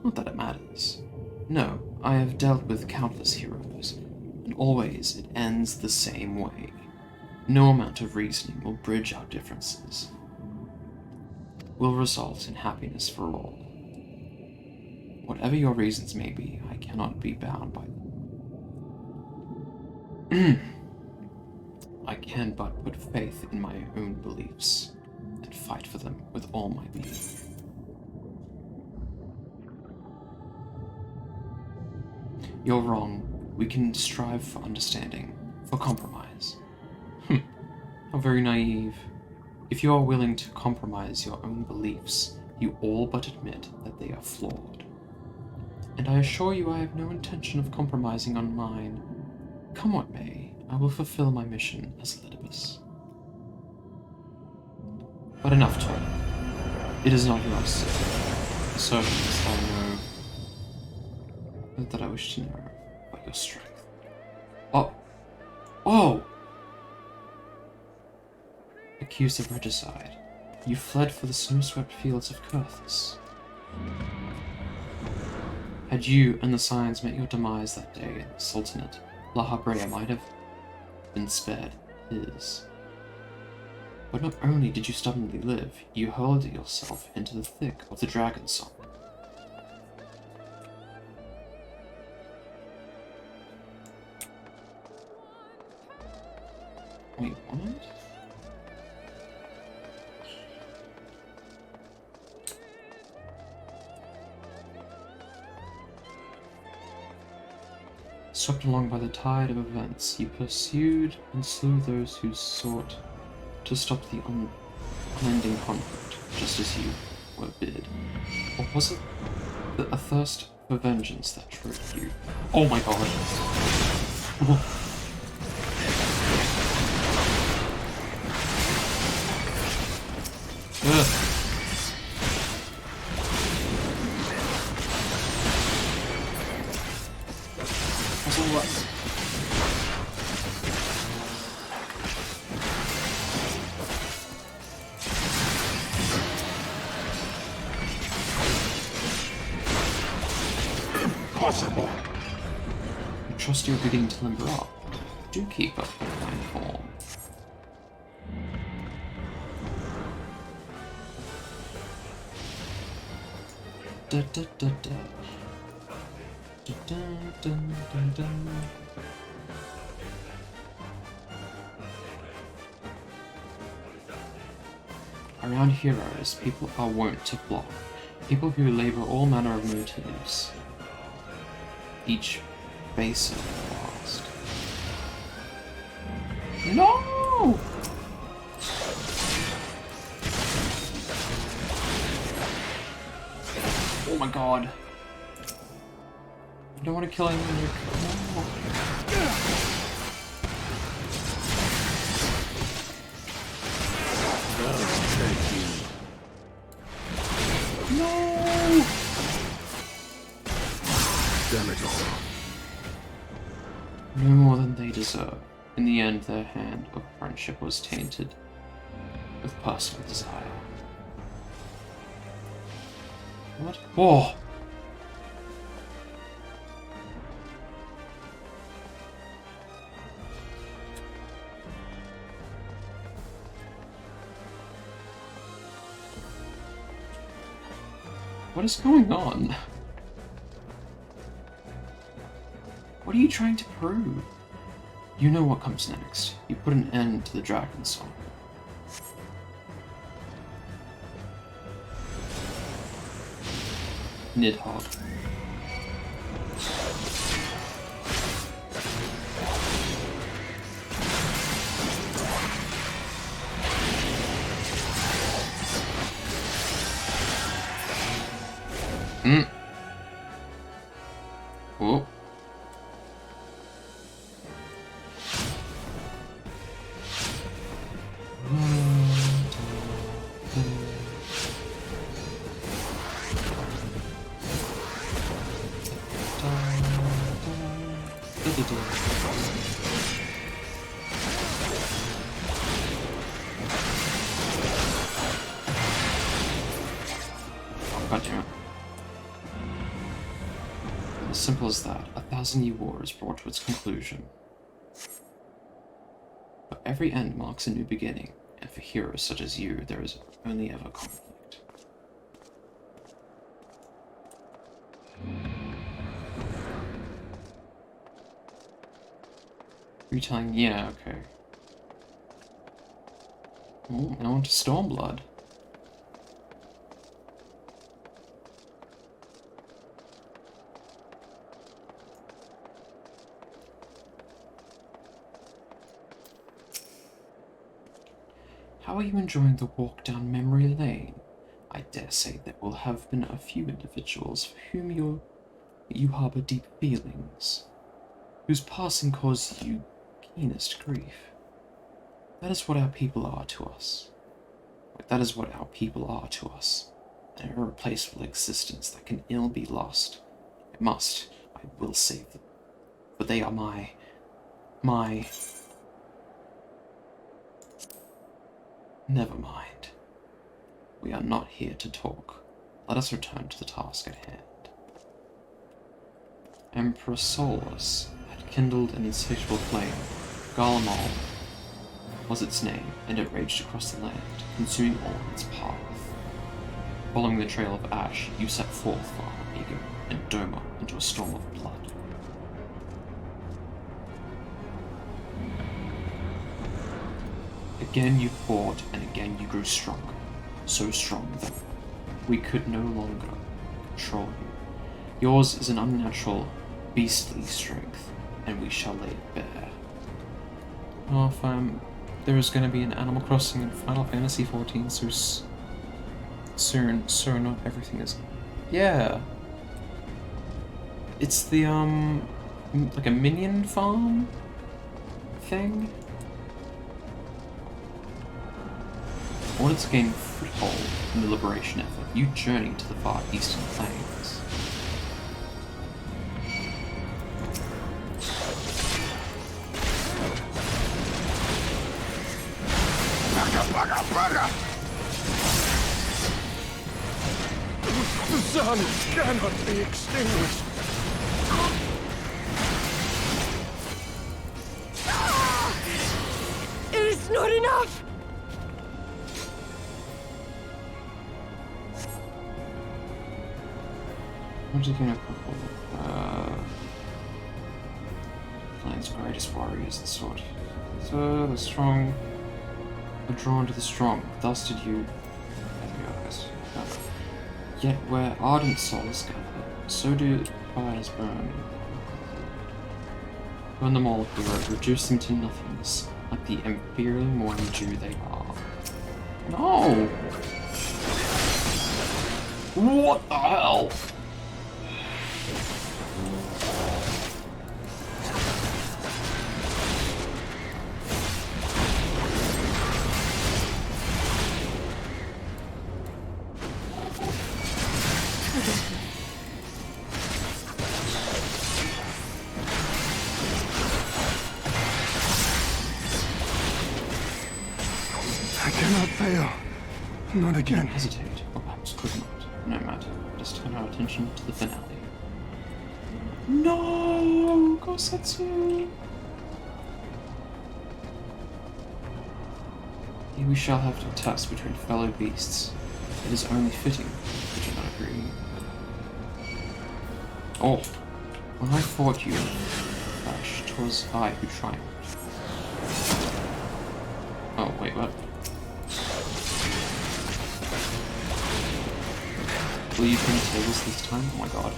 Not that it matters. No, I have dealt with countless heroes, and always it ends the same way. No amount of reasoning will bridge our differences. Will result in happiness for all. Whatever your reasons may be, I cannot be bound by them. I can but put faith in my own beliefs, and fight for them with all my being. You're wrong. We can strive for understanding, for compromise. How very naive. If you are willing to compromise your own beliefs, you all but admit that they are flawed. And I assure you I have no intention of compromising on mine. Come what may, I will fulfill my mission as Elidibus. But enough talk. It is not your assertions I know, that I wish to know, but your strength. Oh! Oh! Accused of regicide, you fled for the snow-swept fields of Kurthus. Had you and the Scions met your demise that day in the Sultanate, La Habrea might have been spared his. But not only did you stubbornly live, you hurled yourself into the thick of the Dragon Song. Wait, what? Swept along by the tide of events, you pursued and slew those who sought to stop the unending conflict, just as you were bid. Or was it a thirst for vengeance that drove you? Oh my god! Ugh. Impossible. I trust you're beginning to limber up. Do keep up your fine form. Da da da da. Da da da da da. Around heroes, people are wont to flock. People who labor all manner of motives, each baser than the last. No! Oh my god. I don't want to kill anyone. No. No! Damn it all. No more than they deserve. In the end, their hand of friendship was tainted with personal desire. What? Whoa! What is going on? What are you trying to prove? You know what comes next. You put an end to the dragon song. Nidhogg. Oh. Gotcha. As simple as that, 1,000-year war is brought to its conclusion. But every end marks a new beginning, and for heroes such as you, there is only ever conflict. Retelling, yeah, okay. Oh, and I want to Stormblood. How are you enjoying the walk down memory lane? I dare say there will have been a few individuals for whom you harbour deep feelings, whose passing caused you keenest grief. That is what our people are to us. That is what our people are to us. An irreplaceable existence that can ill be lost. I will save them. But they are my... Never mind. We are not here to talk. Let us return to the task at hand. Emperor Solus had kindled an insatiable flame. Garlemald was its name, and it raged across the land, consuming all in its path. Following the trail of ash, you set forth for Ego and Doma into a storm of blood. Again you fought, and again you grew stronger. So strong that we could no longer control you. Yours is an unnatural, beastly strength, and we shall lay it bare. Oh, if there is going to be an Animal Crossing in Final Fantasy XIV so soon, so not everything is... Yeah. It's the, like a minion farm thing? In order to gain foothold in the liberation effort, you journey to the far eastern plains. The sun cannot be extinguished. It is not enough! What you gonna Plains' greatest warriors, the sword. So the strong are drawn to the strong. Thus did you. Yet where ardent souls gather, so do fires burn. Burn them all, hero, reduce them to nothingness, like the imperial morning dew they are. No! What the hell? fail. Not again. Hesitate, or perhaps could not. No matter. Let us turn our attention to the finale. No, Gosetsu! Here we shall have to test between fellow beasts. It is only fitting. Would you not agree? Oh, when I fought you, Flash, 'twas I who triumphed. Oh, wait, what? Will you turn the tables this time? Oh my god.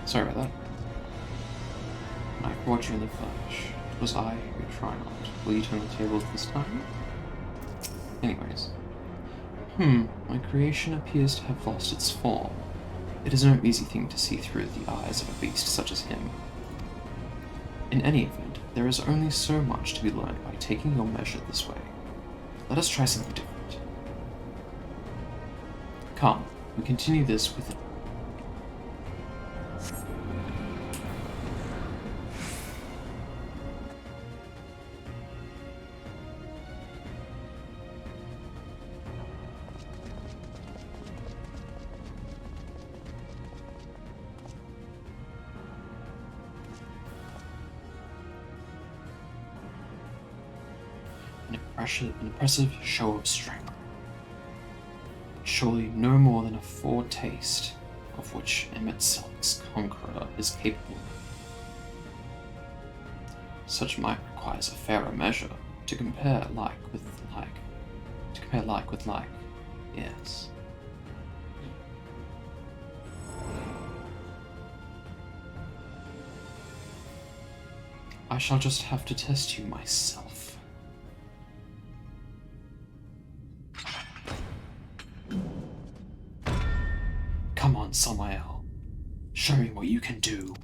Sorry about that. I caught you in the flesh. It was I who triumphed. Will you turn the tables this time? Anyways. My creation appears to have lost its form. It is no easy thing to see through the eyes of a beast such as him. In any event, there is only so much to be learned by taking your measure this way. Let us try something different. Come, we continue this with an impressive show of strength, but surely no more than a foretaste of which Emet-Selk's conqueror is capable. Such might requires a fairer measure to compare like with like. To compare like with like, yes. I shall just have to test you myself. Come on, Samael. Show me what you can do.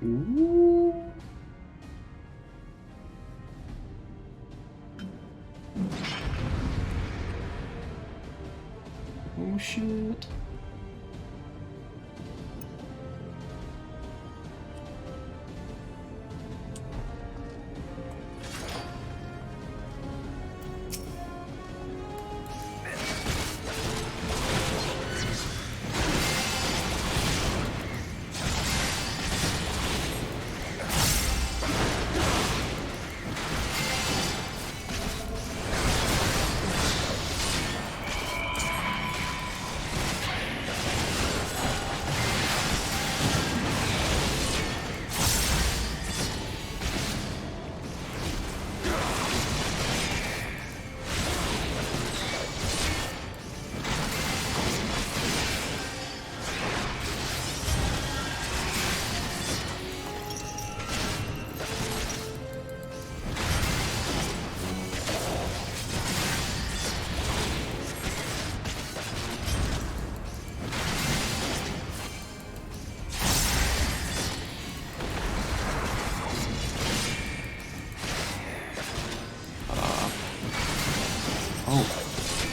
Ooh. Oh shit.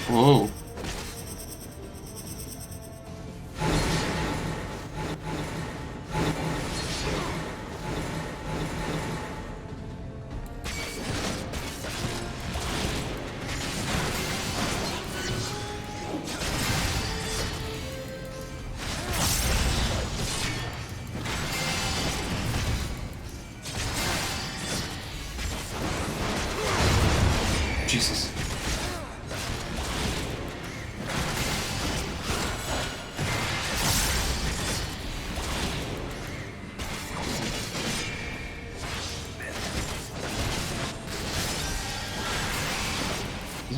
Whoa. Jesus.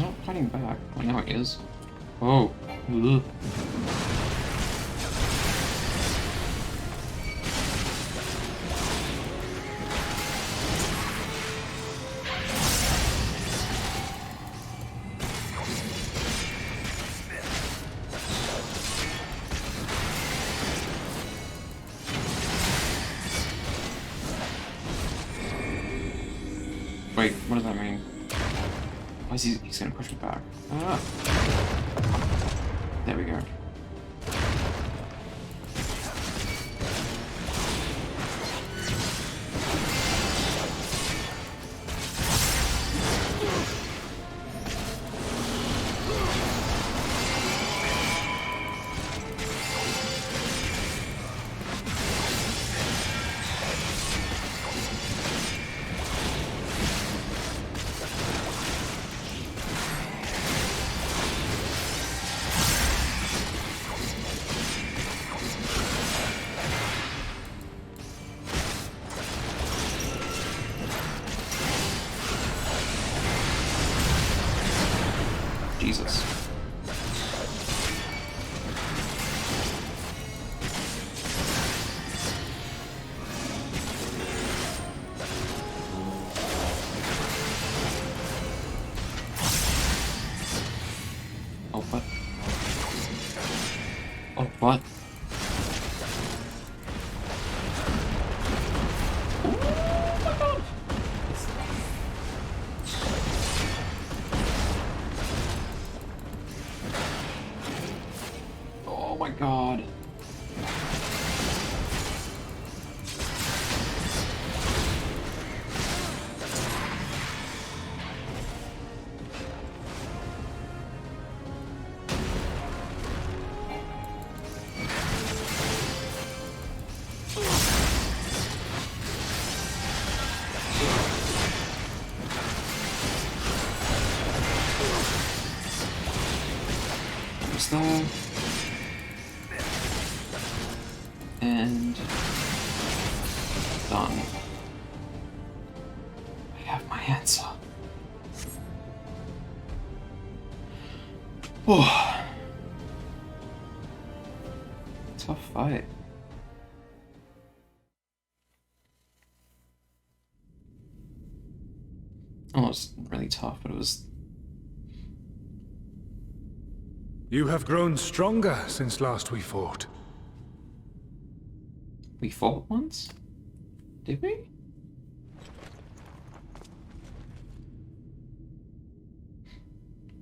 He's not fighting back. I know he is. Oh. Ugh. Wait, what does that mean? Oh, he's gonna push me back. Ah. There we go. Jesus. Oh, what? Oh, what? Oh my god. What's that? And done. I have my answer. Oh, tough fight. Oh, it was really tough, but it was. You have grown stronger since last we fought. We fought once? Did we?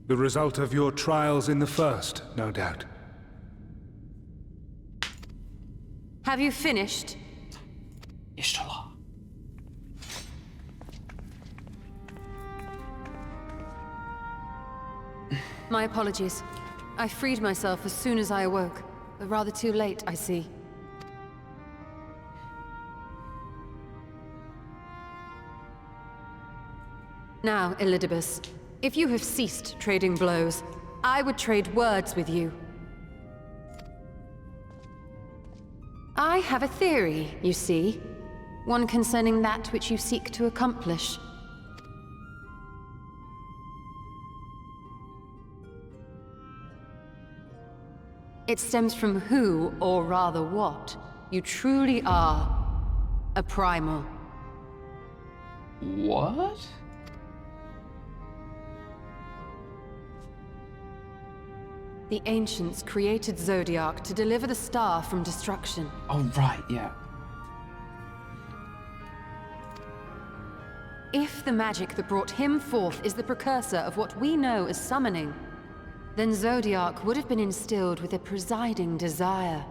The result of your trials in the first, no doubt. Have you finished? Ishtola. My apologies. I freed myself as soon as I awoke, but rather too late, I see. Now, Elidibus, if you have ceased trading blows, I would trade words with you. I have a theory, you see. One concerning that which you seek to accomplish. It stems from who, or rather what, you truly are. A primal. What? The Ancients created Zodiark to deliver the star from destruction. Oh, right, yeah. If the magic that brought him forth is the precursor of what we know as summoning, then Zodiark would have been instilled with a presiding desire.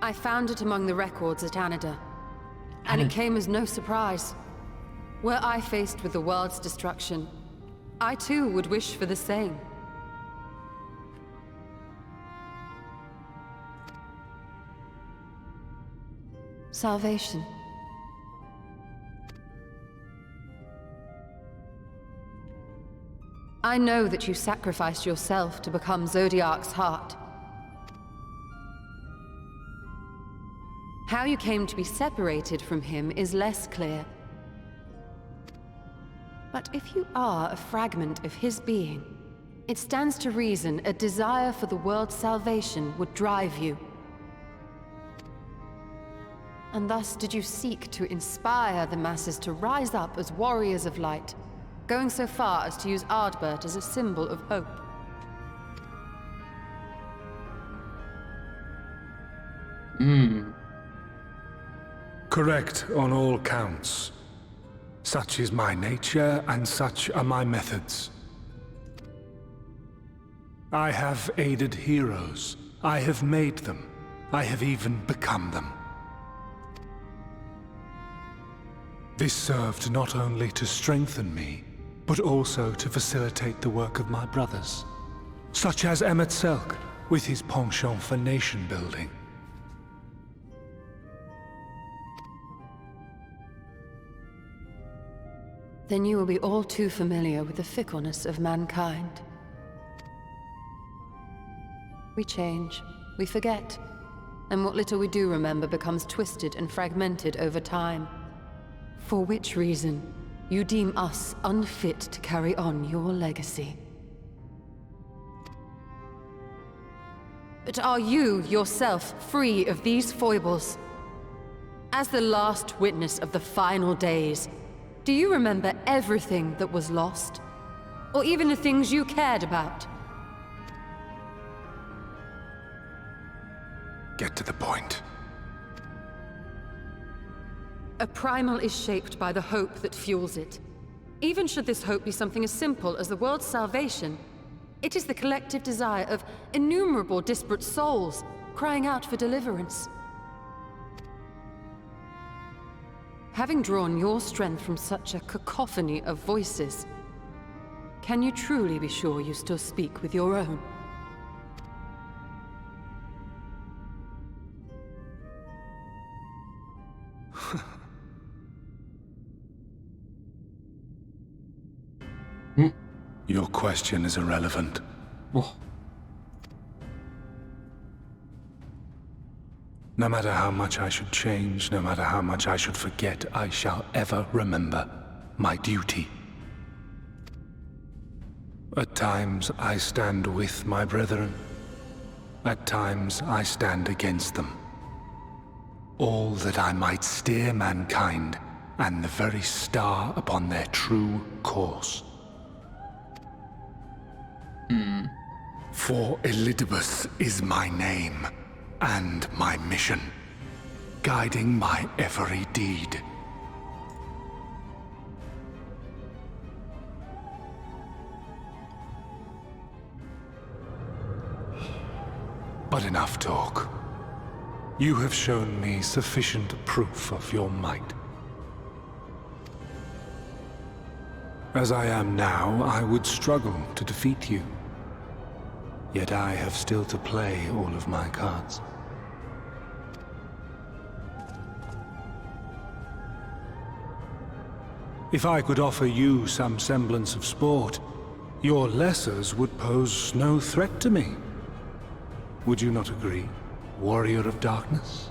I found it among the records at Anida, and it came as no surprise. Were I faced with the world's destruction, I too would wish for the same. Salvation. I know that you sacrificed yourself to become Zodiark's heart. How you came to be separated from him is less clear. But if you are a fragment of his being, it stands to reason a desire for the world's salvation would drive you. And thus did you seek to inspire the masses to rise up as warriors of light, going so far as to use Ardbert as a symbol of hope. Correct on all counts. Such is my nature, and such are my methods. I have aided heroes. I have made them. I have even become them. This served not only to strengthen me, but also to facilitate the work of my brothers, such as Emmett Selk, with his penchant for nation building. Then you will be all too familiar with the fickleness of mankind. We change, we forget, and what little we do remember becomes twisted and fragmented over time. For which reason, you deem us unfit to carry on your legacy. But are you, yourself, free of these foibles? As the last witness of the final days, do you remember everything that was lost? Or even the things you cared about? Get to the point. A primal is shaped by the hope that fuels it. Even should this hope be something as simple as the world's salvation, it is the collective desire of innumerable disparate souls crying out for deliverance. Having drawn your strength from such a cacophony of voices, can you truly be sure you still speak with your own? Your question is irrelevant. Oh. No matter how much I should change, no matter how much I should forget, I shall ever remember my duty. At times I stand with my brethren. At times I stand against them. All that I might steer mankind and the very star upon their true course. For Elidibus is my name and my mission, guiding my every deed. But enough talk. You have shown me sufficient proof of your might. As I am now, I would struggle to defeat you. Yet I have still to play all of my cards. If I could offer you some semblance of sport, your lessers would pose no threat to me. Would you not agree, Warrior of Darkness?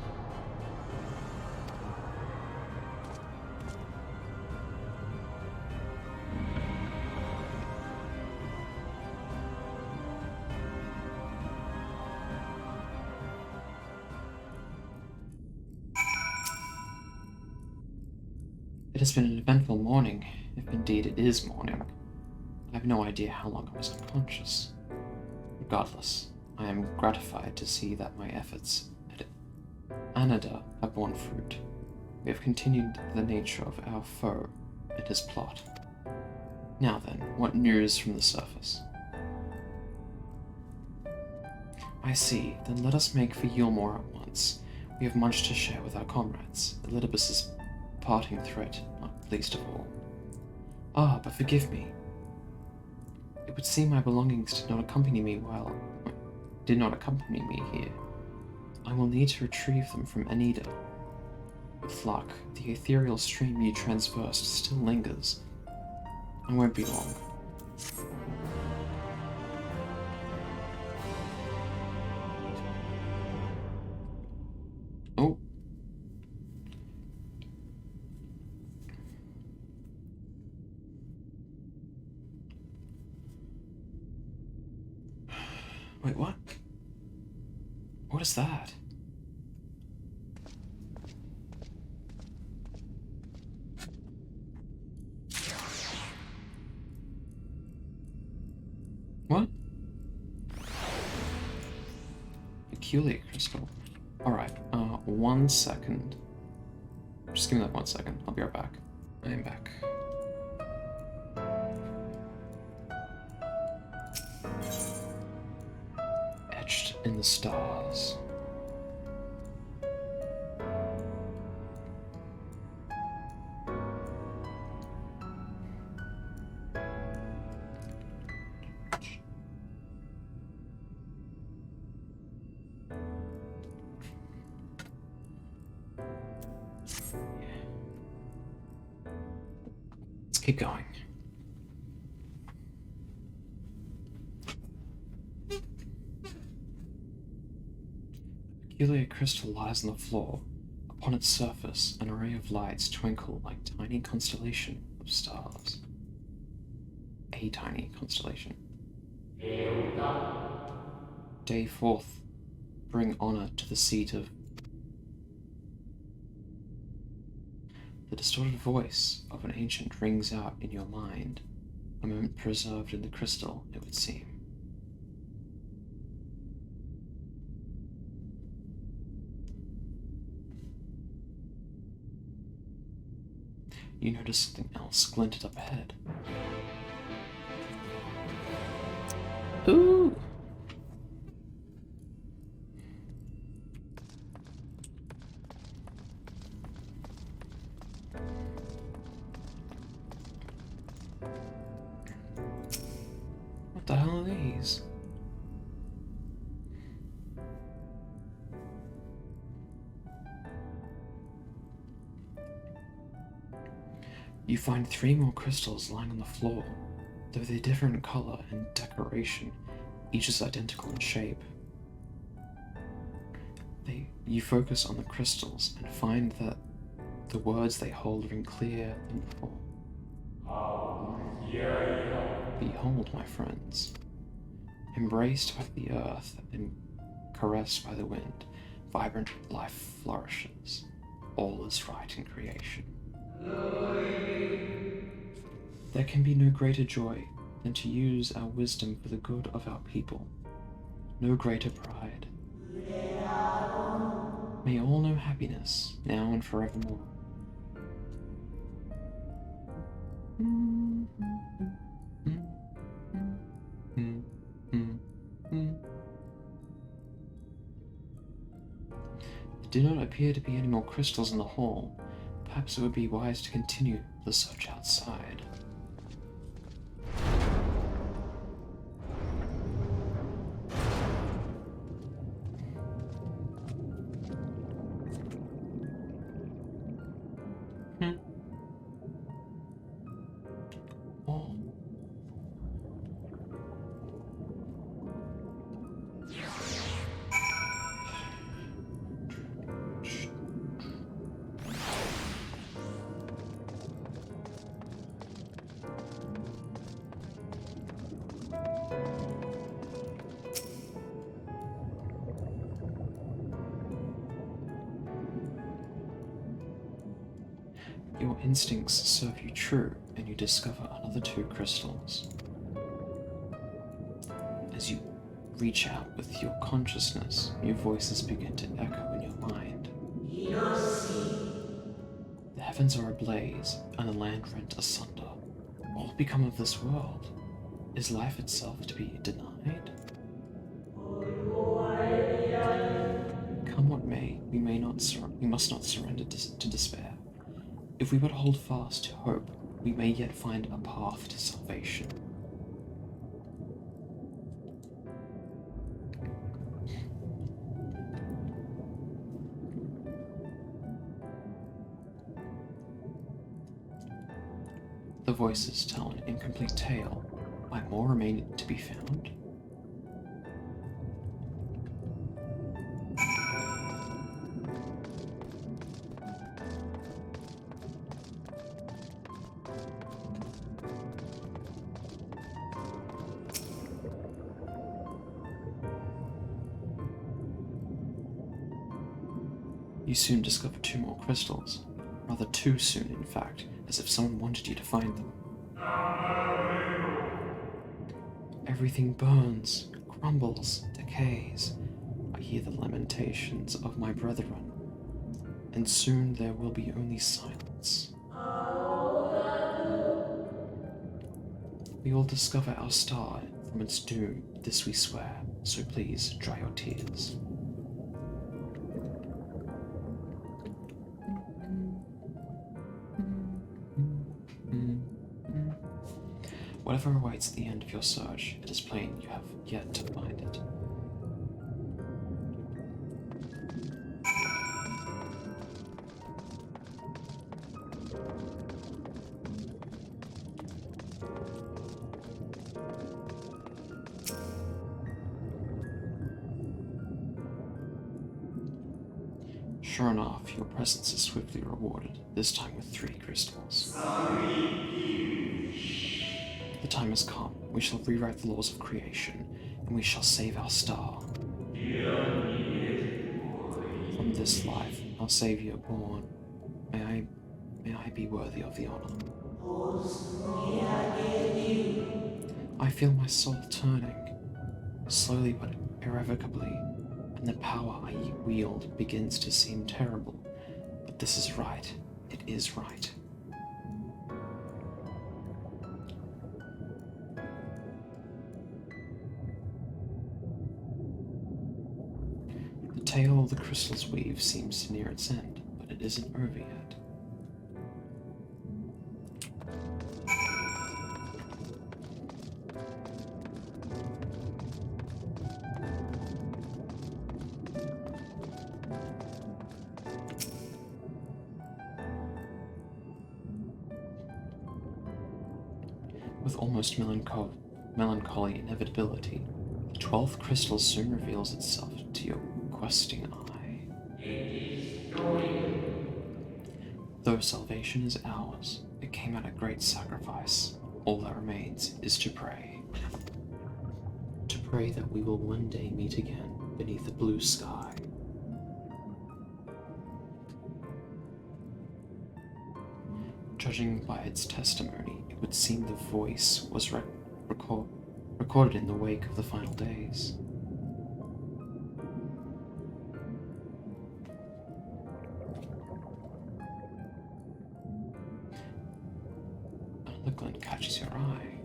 It has been an eventful morning, if indeed it is morning. I have no idea how long I was unconscious. Regardless, I am gratified to see that my efforts at Anada have borne fruit. We have continued the nature of our foe and his plot. Now then, what news from the surface? I see, then let us make for Yulmore at once. We have much to share with our comrades. Elidibus's parting threat, not least of all. Ah, but forgive me. It would seem my belongings did not accompany me here. I will need to retrieve them from Anida. With luck, the ethereal stream you traversed still lingers. I won't be long. Oh, What is that? What? Peculiar crystal. Alright, 1 second. Just give me that 1 second. I'll be right back. I am back. Etched in the stars. Let's keep going. A peculiar crystal lies on the floor. Upon its surface, an array of lights twinkle like tiny constellation of stars. A tiny constellation. Day 4th, bring honor to the seat of... The distorted voice of an ancient rings out in your mind, a moment preserved in the crystal, it would seem. You notice something else glinted up ahead. Ooh! What the hell are these? You find 3 more crystals lying on the floor, though they're different in color and decoration. Each is identical in shape. You focus on the crystals and find that the words they hold ring clearer than before. Behold, my friends, embraced by the earth and caressed by the wind, vibrant life flourishes. All is right in creation. There can be no greater joy than to use our wisdom for the good of our people. No greater pride. May all know happiness, now and forevermore. There do not appear to be any more crystals in the hall. Perhaps it would be wise to continue the search outside. Oh. Your instincts serve you true, and you discover another 2 crystals. As you reach out with your consciousness, new voices begin to echo in your mind. The heavens are ablaze, and the land rent asunder. What will become of this world? Is life itself to be denied? Come what may, we must not surrender to despair. If we but hold fast to hope, we may yet find a path to salvation. The voices tell an incomplete tale. Might more remain to be found? You soon discovered 2 more crystals. Rather too soon, in fact, as if someone wanted you to find them. Everything burns, crumbles, decays. I hear the lamentations of my brethren, and soon there will be only silence. We will discover our star from its doom, this we swear, so please dry your tears. Whatever awaits the end of your search, it is plain you have yet to find it. Sure enough, your presence is swiftly rewarded, this time with 3 crystals. The time has come. We shall rewrite the laws of creation, and we shall save our star. From this life, our savior born, may I be worthy of the honor. I feel my soul turning, slowly but irrevocably, and the power I wield begins to seem terrible. But this is right. It is right. The tale of the crystal's weave seems to near its end, but it isn't over yet. With almost melancholy inevitability, the 12th crystal soon reveals itself to your questing eye. Though salvation is ours, it came at a great sacrifice. All that remains is to pray. To pray that we will one day meet again beneath the blue sky. Judging by its testimony, it would seem the voice was recorded in the wake of the final days. Another glint catches your eye.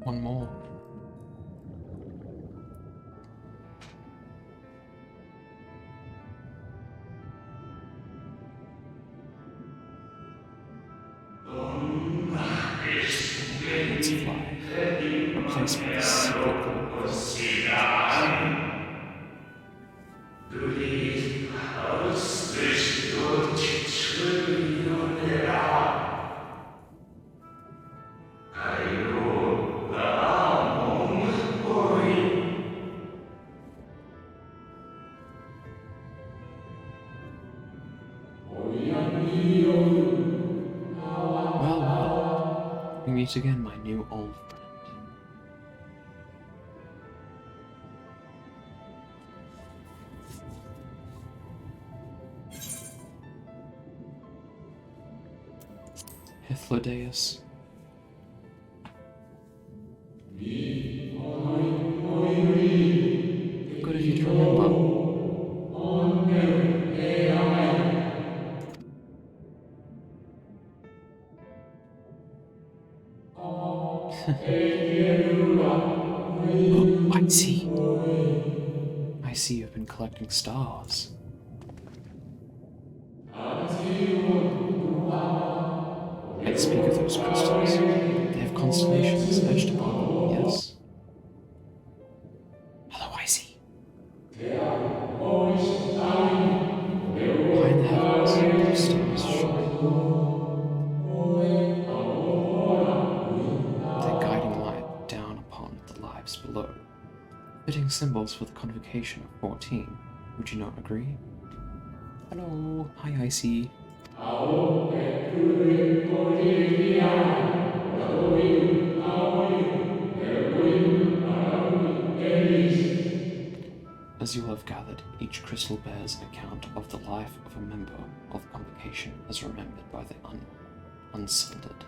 One more. It's fly, replaced by the secret glow of well, we meet again, my new old friend. Hythlodaeus. Good of you to remember. Oh, I see. I see you've been collecting stars. I speak of those crystals. They have constellations etched upon them, yes? Hello, I see. High in the heavens, those stars shine. Their guiding light down upon the lives below. Fitting symbols for the convocation of 14. Would you not agree? Hello. Hi, Icy. As you will have gathered, each crystal bears an account of the life of a member of the convocation as remembered by the unsundered.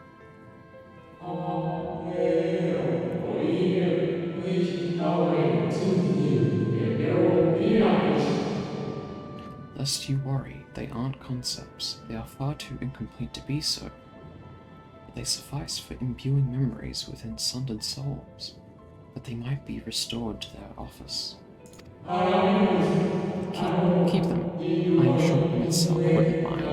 Lest you worry, they aren't concepts. They are far too incomplete to be so. But they suffice for imbuing memories within sundered souls, that they might be restored to their office. Keep them. I am sure Emitselk wouldn't mind.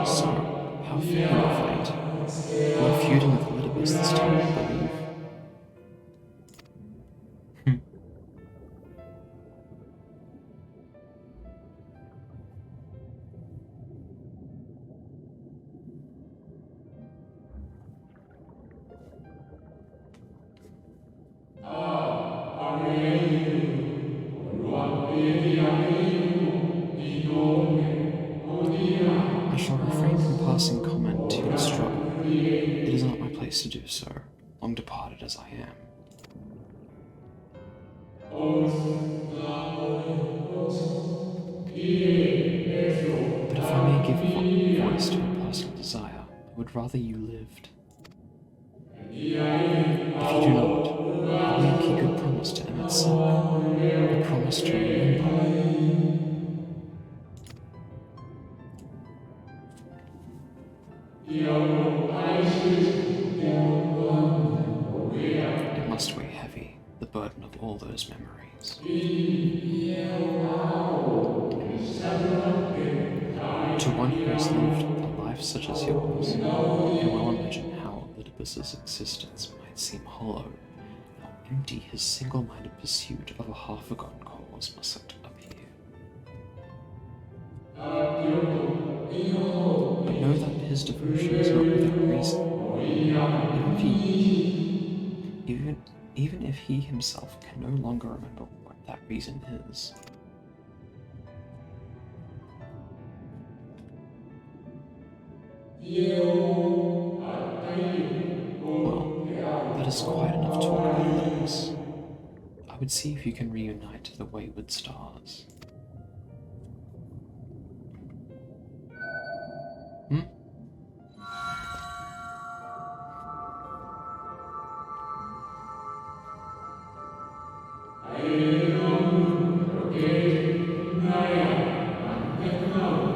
So, how faring of late? You are feuding with Elidibus this time, I believe. I shall refrain from passing comment to your struggle. It is not my place to do so, long departed as I am. But if I may give voice to a personal desire, I would rather you lived. If you do not, how will you keep your promise to Emitselk? Your promise to remember? It must weigh heavy, the burden of all those memories. To one who has lived a life such as yours, you can well imagine how Elidibus's existence might seem hollow, how empty his single-minded pursuit of a half-forgotten cause must appear. But know that his devotion is not without reason. Even if he himself can no longer remember what that reason is. Well, that is quite enough talk about Elidibus. I would see if you can reunite the wayward stars.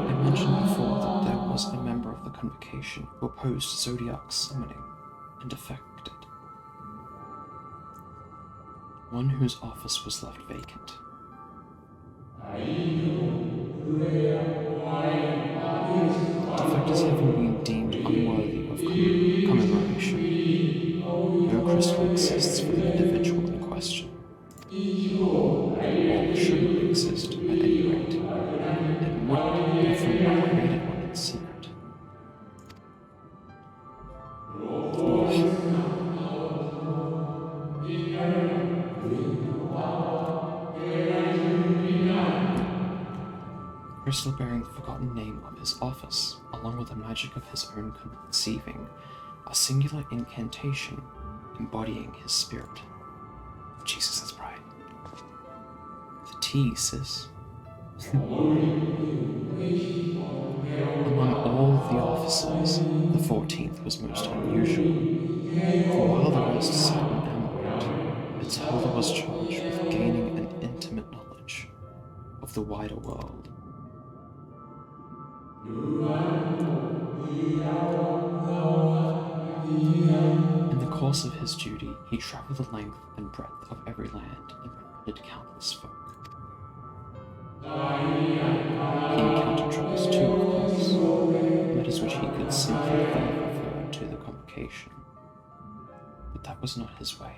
I mentioned before that there was a member of the convocation who opposed Zodiac's summoning and defected. One whose office was left vacant. Defectors having been deemed unworthy of commemoration. No crystal exists for the individual in question. Or shouldn't exist, at any rate. It wouldn't if we not created one in secret. Crystal bearing the forgotten name of his office, along with the magic of his own conceiving, a singular incantation embodying his spirit. Jesus, that's bright. The tea, sis. Among all the officers, the 14th was most unusual, for while the rest sat enamored, its holder was charged with gaining an intimate knowledge of the wider world. In the course of his duty, he traveled the length and breadth of every land and befriended countless folk. He encountered troubles too, of course, matters which he could simply refer to the convocation. But that was not his way.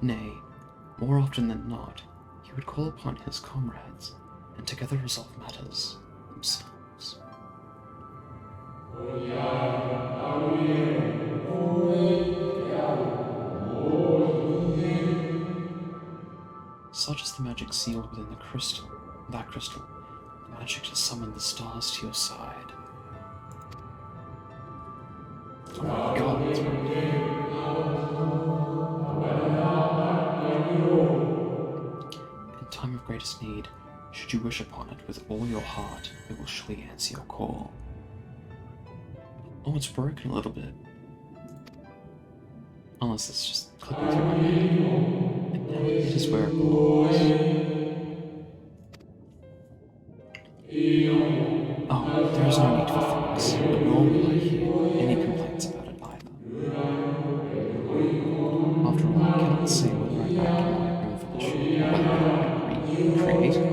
Nay, more often than not, he he would call upon his comrades, and together resolve matters themselves. Such is the magic sealed within that crystal, magic to summon the stars to your side. Oh my god, that's right. In time of greatest need, should you wish upon it with all your heart, it will surely answer your call. Oh, it's broken a little bit. Unless it's just clipping through my head. And now it is where it belongs. Oh, there is no need for thanks, but nor will I hear any complaints about it either. After all, I cannot say whether I act in my own volition or whether I recreate it.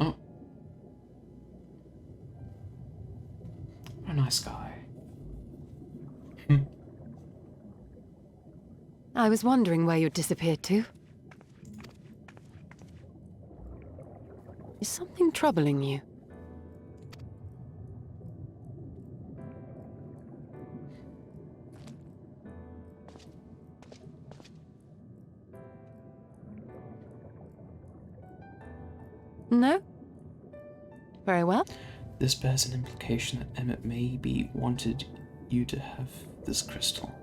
Oh. What a nice guy. I was wondering where you'd disappeared to. Is something troubling you? No? Very well. This bears an implication that Emmett maybe wanted you to have this crystal.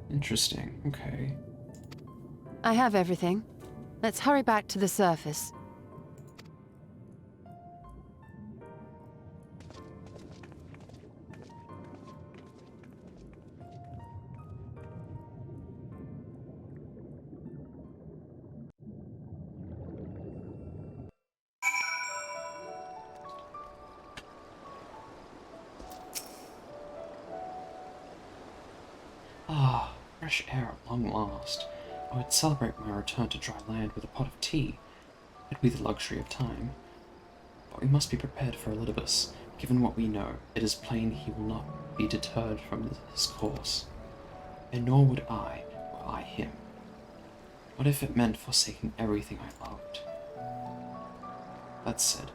Interesting, okay. I have everything. Let's hurry back to the surface. Ah, fresh air at long last. I would celebrate my return to dry land with a pot of tea. It'd be the luxury of time. But we must be prepared for Elidibus. Given what we know, it is plain he will not be deterred from his course. And nor would I, were I him. What if it meant forsaking everything I loved? That said,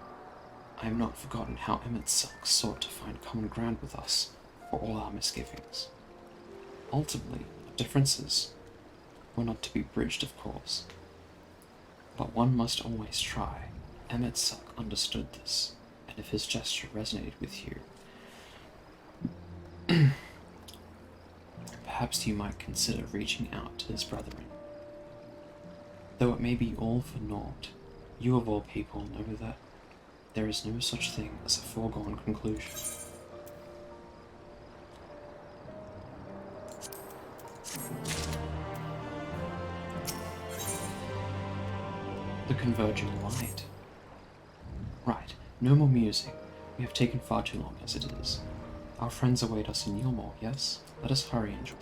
I have not forgotten how Emmett Silk sought to find common ground with us for all our misgivings. Ultimately, differences were not to be bridged, of course. But one must always try. Emmett Silk understood this, and if his gesture resonated with you, perhaps you might consider reaching out to his brethren. Though it may be all for naught, you of all people know that there is no such thing as a foregone conclusion. The converging light. Right, no more musing. We have taken far too long as it is. Our friends await us in Yilmore, yes? Let us hurry and join.